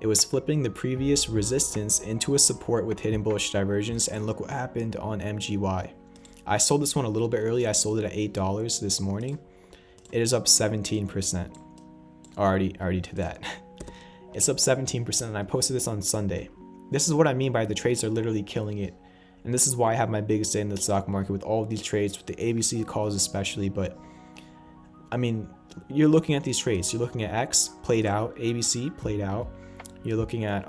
it was flipping the previous resistance into a support with hidden bullish divergence, and look what happened on MGY. I sold this one a little bit early. I sold it at $8 this morning. It is up 17%. Already to that. It's up 17%, and I posted this on Sunday. This is what I mean by the trades are literally killing it. And this is why I have my biggest day in the stock market with all of these trades, with the ABC calls especially. But I mean, you're looking at these trades. You're looking at X played out, ABC played out. You're looking at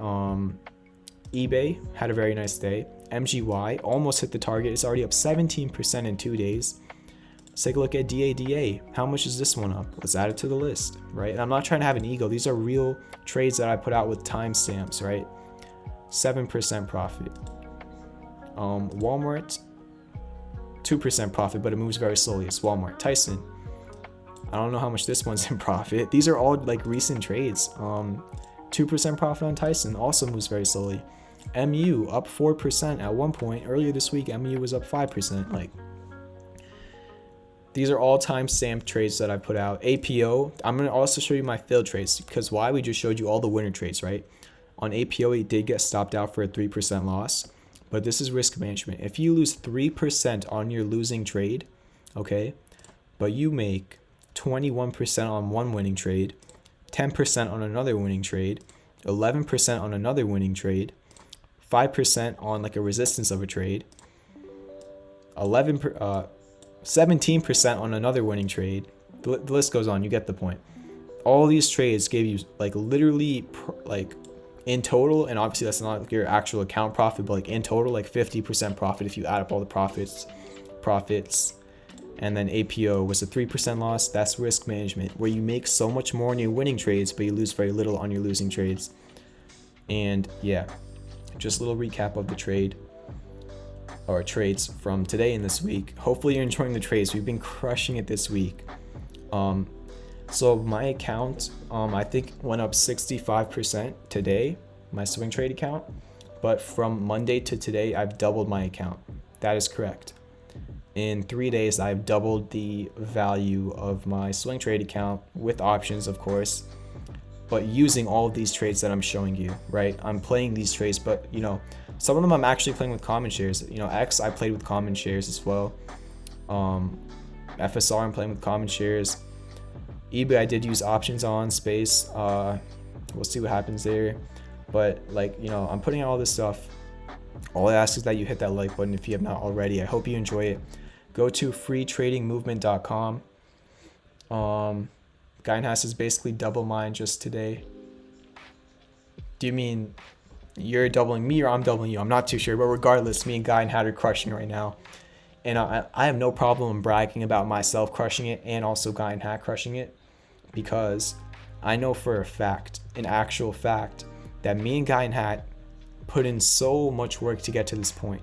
eBay had a very nice day. MGY almost hit the target. It's already up 17% in 2 days. Let's take a look at DADA. How much is this one up? Let's add it to the list, right? And I'm not trying to have an ego. These are real trades that I put out with timestamps, right? 7% profit. Walmart, 2% profit, but it moves very slowly. It's Walmart. Tyson, I don't know how much this one's in profit. These are all like recent trades. 2% profit on Tyson, also moves very slowly. MU up 4% at one point. Earlier this week, MU was up 5%. Like, these are all time-stamped trades that I put out. APO, I'm going to also show you my failed trades, because why? We just showed you all the winner trades, right? On APO, it did get stopped out for a 3% loss, but this is risk management. If you lose 3% on your losing trade, okay, but you make 21% on one winning trade, 10% on another winning trade, 11% on another winning trade, 5% on like a resistance of a trade, 17% on another winning trade. The list goes on. You get the point. All these trades gave you like literally like in total, and obviously that's not like your actual account profit, but like in total like 50% profit if you add up all the profits. And then APO was a 3% loss. That's risk management, where you make so much more on your winning trades, but you lose very little on your losing trades. And yeah, just a little recap of the trade. Or trades from today and this week. Hopefully you're enjoying the trades. We've been crushing it this week. So my account, I think went up 65% today, my swing trade account. But from Monday to today, I've doubled my account. That is correct. In 3 days, I've doubled the value of my swing trade account with options, of course, but using all of these trades that I'm showing you, right? I'm playing these trades, but some of them I'm actually playing with common shares. X, I played with common shares as well. FSR, I'm playing with common shares. eBay, I did use options on space. We'll see what happens there. But like, you know, I'm putting out all this stuff. All I ask is that you hit that like button if you have not already. I hope you enjoy it. Go to freetradingmovement.com. Guy Hass is basically double mine just today. Do you mean you're doubling me or I'm doubling you? I'm not too sure, but regardless, me and Guy and Hat are crushing right now. And I have no problem bragging about myself crushing it and also Guy and Hat crushing it, because I know for a fact, an actual fact, that me and Guy and Hat put in so much work to get to this point.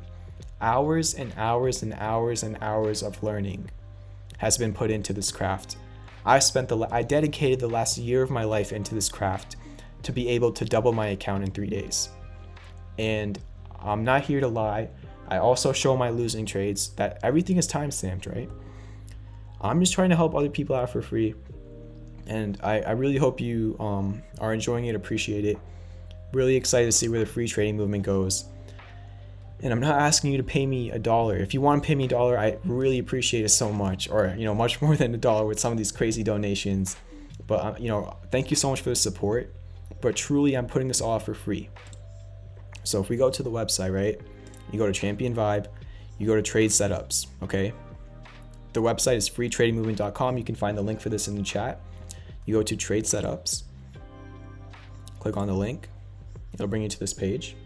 Hours and hours and hours and hours of learning has been put into this craft. I dedicated the last year of my life into this craft to be able to double my account in 3 days. And I'm not here to lie. I also show my losing trades that everything is timestamped, right? I'm just trying to help other people out for free. And I really hope you are enjoying it, appreciate it. Really excited to see where the free trading movement goes. And I'm not asking you to pay me $1. If you want to pay me $1, I really appreciate it so much, or you know, much more than $1 with some of these crazy donations. But you know, thank you so much for the support. But truly, I'm putting this all for free. So if we go to the website, right? You go to Champion Vibe, you go to Trade Setups, okay? The website is freetradingmovement.com. You can find the link for this in the chat. You go to Trade Setups, click on the link. It'll bring you to this page.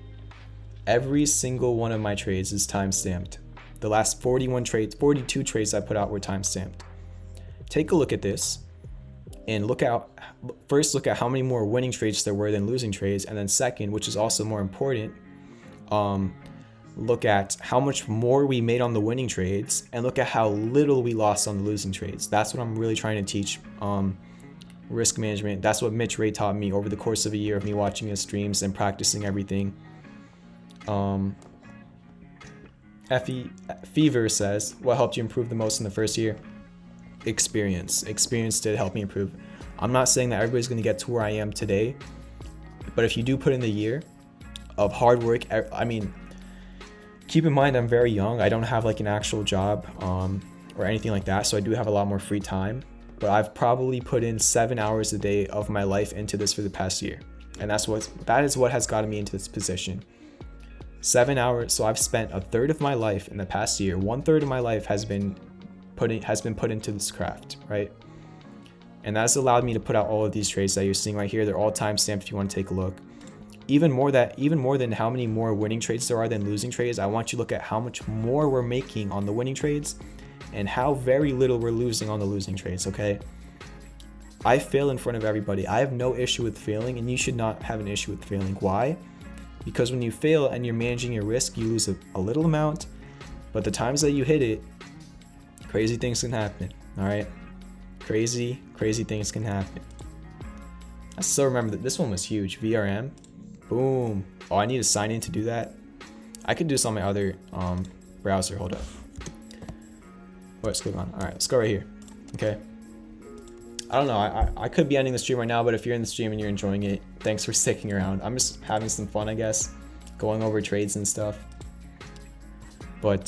Every single one of my trades is timestamped. The last 42 trades I put out were timestamped. Take a look at this and first look at how many more winning trades there were than losing trades, and then second, which is also more important, look at how much more we made on the winning trades and look at how little we lost on the losing trades. That's what I'm really trying to teach. Risk management. That's what Mitch Ray taught me over the course of a year of me watching his streams and practicing everything. Fever says, what helped you improve the most in the first year? Experience. Experience did help me improve. I'm not saying that everybody's going to get to where I am today, but if you do put in the year of hard work, I mean, keep in mind I'm very young. I don't have like an actual job or anything like that, so I do have a lot more free time. But I've probably put in 7 hours a day of my life into this for the past year, and that is what has gotten me into this position. 7 hours. So I've spent a third of my life in the past year. 1/3 of my life has been put into this craft, right? And that's allowed me to put out all of these trades that you're seeing right here. They're all timestamped if you want to take a look. Even more than how many more winning trades there are than losing trades, I want you to look at how much more we're making on the winning trades and how very little we're losing on the losing trades, okay? I fail in front of everybody. I have no issue with failing, and you should not have an issue with failing. Why? Because when you fail and you're managing your risk, you lose a little amount, but the times that you hit it, crazy things can happen, all right? Crazy things can happen. I still remember that this one was huge. VRM, boom. Oh, I need to sign in to do that. I could do this on my other browser. Hold up. Let's click on. All right, let's go right here. Okay. I don't know. I could be ending the stream right now, but if you're in the stream and you're enjoying it, thanks for sticking around. I'm just having some fun, I guess, going over trades and stuff. But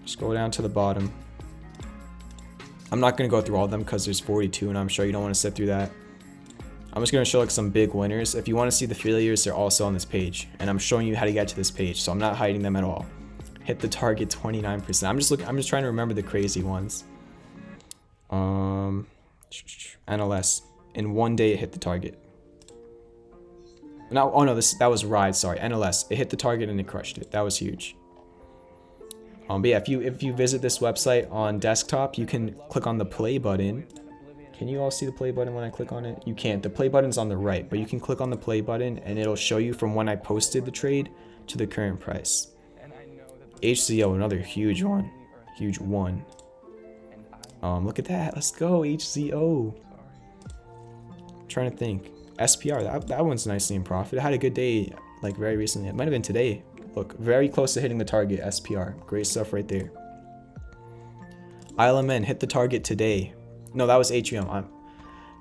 just go down to the bottom. I'm not going to go through all of them because there's 42, and I'm sure you don't want to sit through that. I'm just going to show like some big winners. If you want to see the failures, they're also on this page, and I'm showing you how to get to this page, so I'm not hiding them at all. Hit the target 29%. I'm just trying to remember the crazy ones. NLS. In 1 day it hit the target. No, oh no, that was Ride, sorry. NLS. It hit the target and it crushed it. That was huge. But yeah, if you visit this website on desktop, you can click on the play button. Can you all see the play button when I click on it? You can't. The play button's on the right, but you can click on the play button and it'll show you from when I posted the trade to the current price. HCO, another huge one. Huge one. Look at that. Let's go, HCO. I'm trying to think. SPR, that one's nicely in profit. It had a good day, like very recently. It might have been today. Look, very close to hitting the target. SPR, great stuff right there. ILMN hit the target today. No, that was HUM.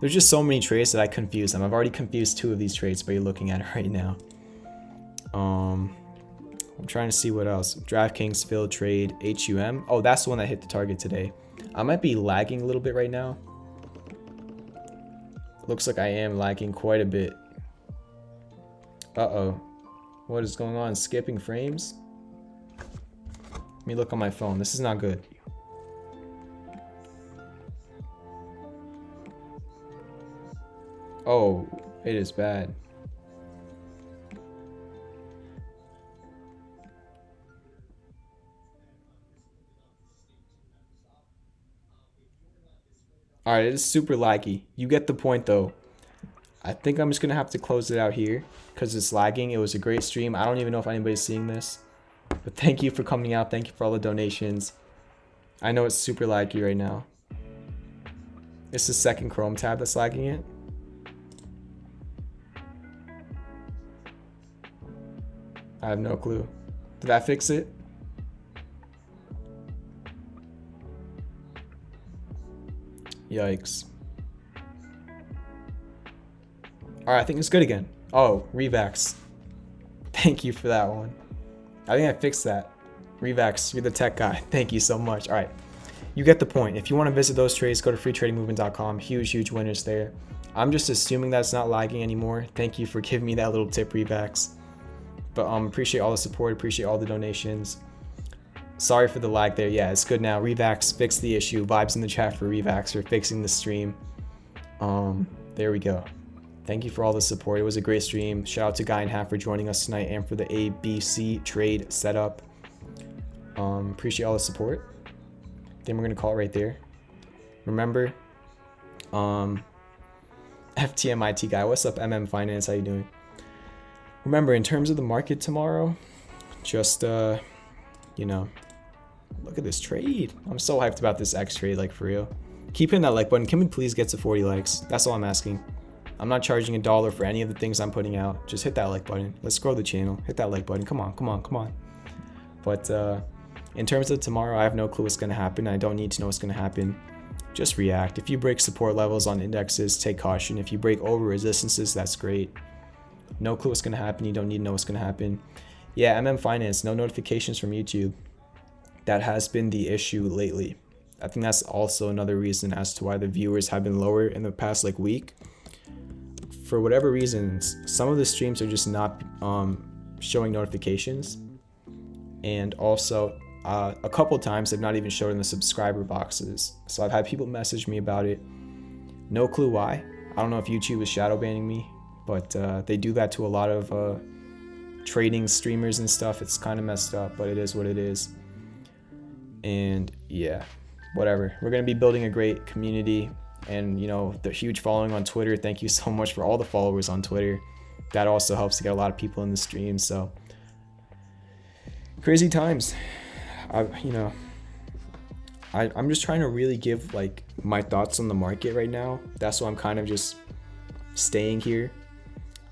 There's just so many trades that I confuse them. I've already confused 2 of these trades, but you're looking at it right now. I'm trying to see what else. DraftKings, Field Trade, HUM. Oh, that's the one that hit the target today. I might be lagging a little bit right now. Looks like I am lagging quite a bit. Uh-oh. What is going on? Skipping frames? Let me look on my phone. This is not good. Oh, it is bad. Alright, it is super laggy. You get the point though. I think I'm just gonna have to close it out here because it's lagging. It was a great stream. I don't even know if anybody's seeing this. But thank you for coming out. Thank you for all the donations. I know it's super laggy right now. It's the second Chrome tab that's lagging it. I have no clue. Did that fix it? Yikes. Alright, I think it's good again. Oh, Revax. Thank you for that one. I think I fixed that. Revax, you're the tech guy. Thank you so much. Alright, you get the point. If you want to visit those trades, go to freetradingmovement.com. Huge winners there. I'm just assuming that's not lagging anymore. Thank you for giving me that little tip, Revax. But appreciate all the support, appreciate all the donations. Sorry for the lag there. Yeah, it's good now. Revax fixed the issue. Vibes in the chat for Revax for fixing the stream. There we go. Thank you for all the support. It was a great stream. Shout out to Guy and Half for joining us tonight and for the ABC trade setup. Appreciate all the support. Then we're gonna call it right there. Remember, FTMIT guy, what's up? MM Finance, how you doing? Remember, in terms of the market tomorrow, just you know, look at this trade. I'm so hyped about this X trade, like for real. Keep hitting that like button. Can we please get to 40 likes? That's all I'm asking. I'm not charging $1 for any of the things I'm putting out. Just hit that like button. Let's grow the channel. Hit that like button. Come on. But in terms of tomorrow, I have no clue what's going to happen. I don't need to know what's going to happen. Just react. If you break support levels on indexes, take caution. If you break over resistances, that's great. No clue what's going to happen. You don't need to know what's going to happen. Yeah, MM Finance, no notifications from YouTube. That has been the issue lately. I think that's also another reason as to why the viewers have been lower in the past like week. For whatever reasons, some of the streams are just not showing notifications. And also, a couple times they've not even showed in the subscriber boxes. So I've had people message me about it. No clue why. I don't know if YouTube is shadow banning me, but they do that to a lot of trading streamers and stuff. It's kind of messed up, but it is what it is. And yeah, whatever. We're going to be building a great community and, you know, the huge following on Twitter. Thank you so much for all the followers on Twitter. That also helps to get a lot of people in the stream. So crazy times. I'm just trying to really give like my thoughts on the market right now. That's why I'm kind of just staying here.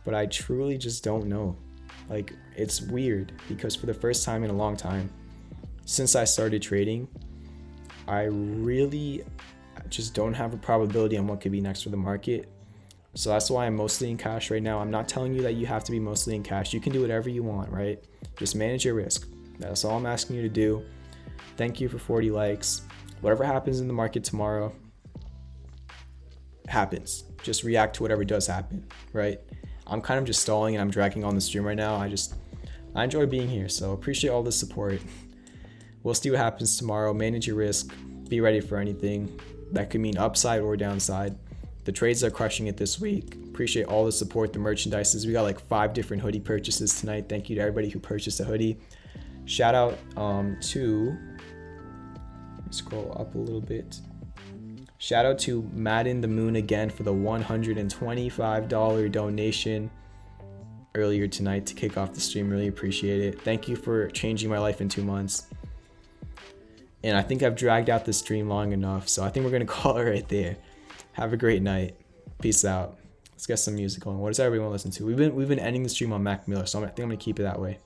But I truly just don't know. Like, it's weird because for the first time in a long time, since I started trading, I really just don't have a probability on what could be next for the market. So that's why I'm mostly in cash right now. I'm not telling you that you have to be mostly in cash. You can do whatever you want, right? Just manage your risk. That's all I'm asking you to do. Thank you for 40 likes. Whatever happens in the market tomorrow happens. Just react to whatever does happen, right? I'm kind of just stalling and I'm dragging on the stream right now. I enjoy being here, so appreciate all the support. We'll see what happens tomorrow. Manage your risk. Be ready for anything. That could mean upside or downside. The trades are crushing it this week. Appreciate all the support, the merchandises. We got like 5 different hoodie purchases tonight. Thank you to everybody who purchased a hoodie. Shout out to, scroll up a little bit. Shout out to Madden the Moon again for the $125 donation earlier tonight to kick off the stream. Really appreciate it. Thank you for changing my life in 2 months. And I think I've dragged out the stream long enough, so I think we're gonna call it right there. Have a great night. Peace out. Let's get some music on. What does everyone listen to? We've been ending the stream on Mac Miller, so I think I'm gonna keep it that way.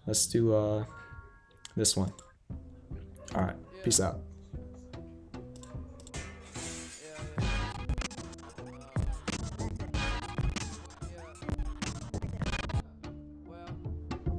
Let's do this one. All right. Peace out.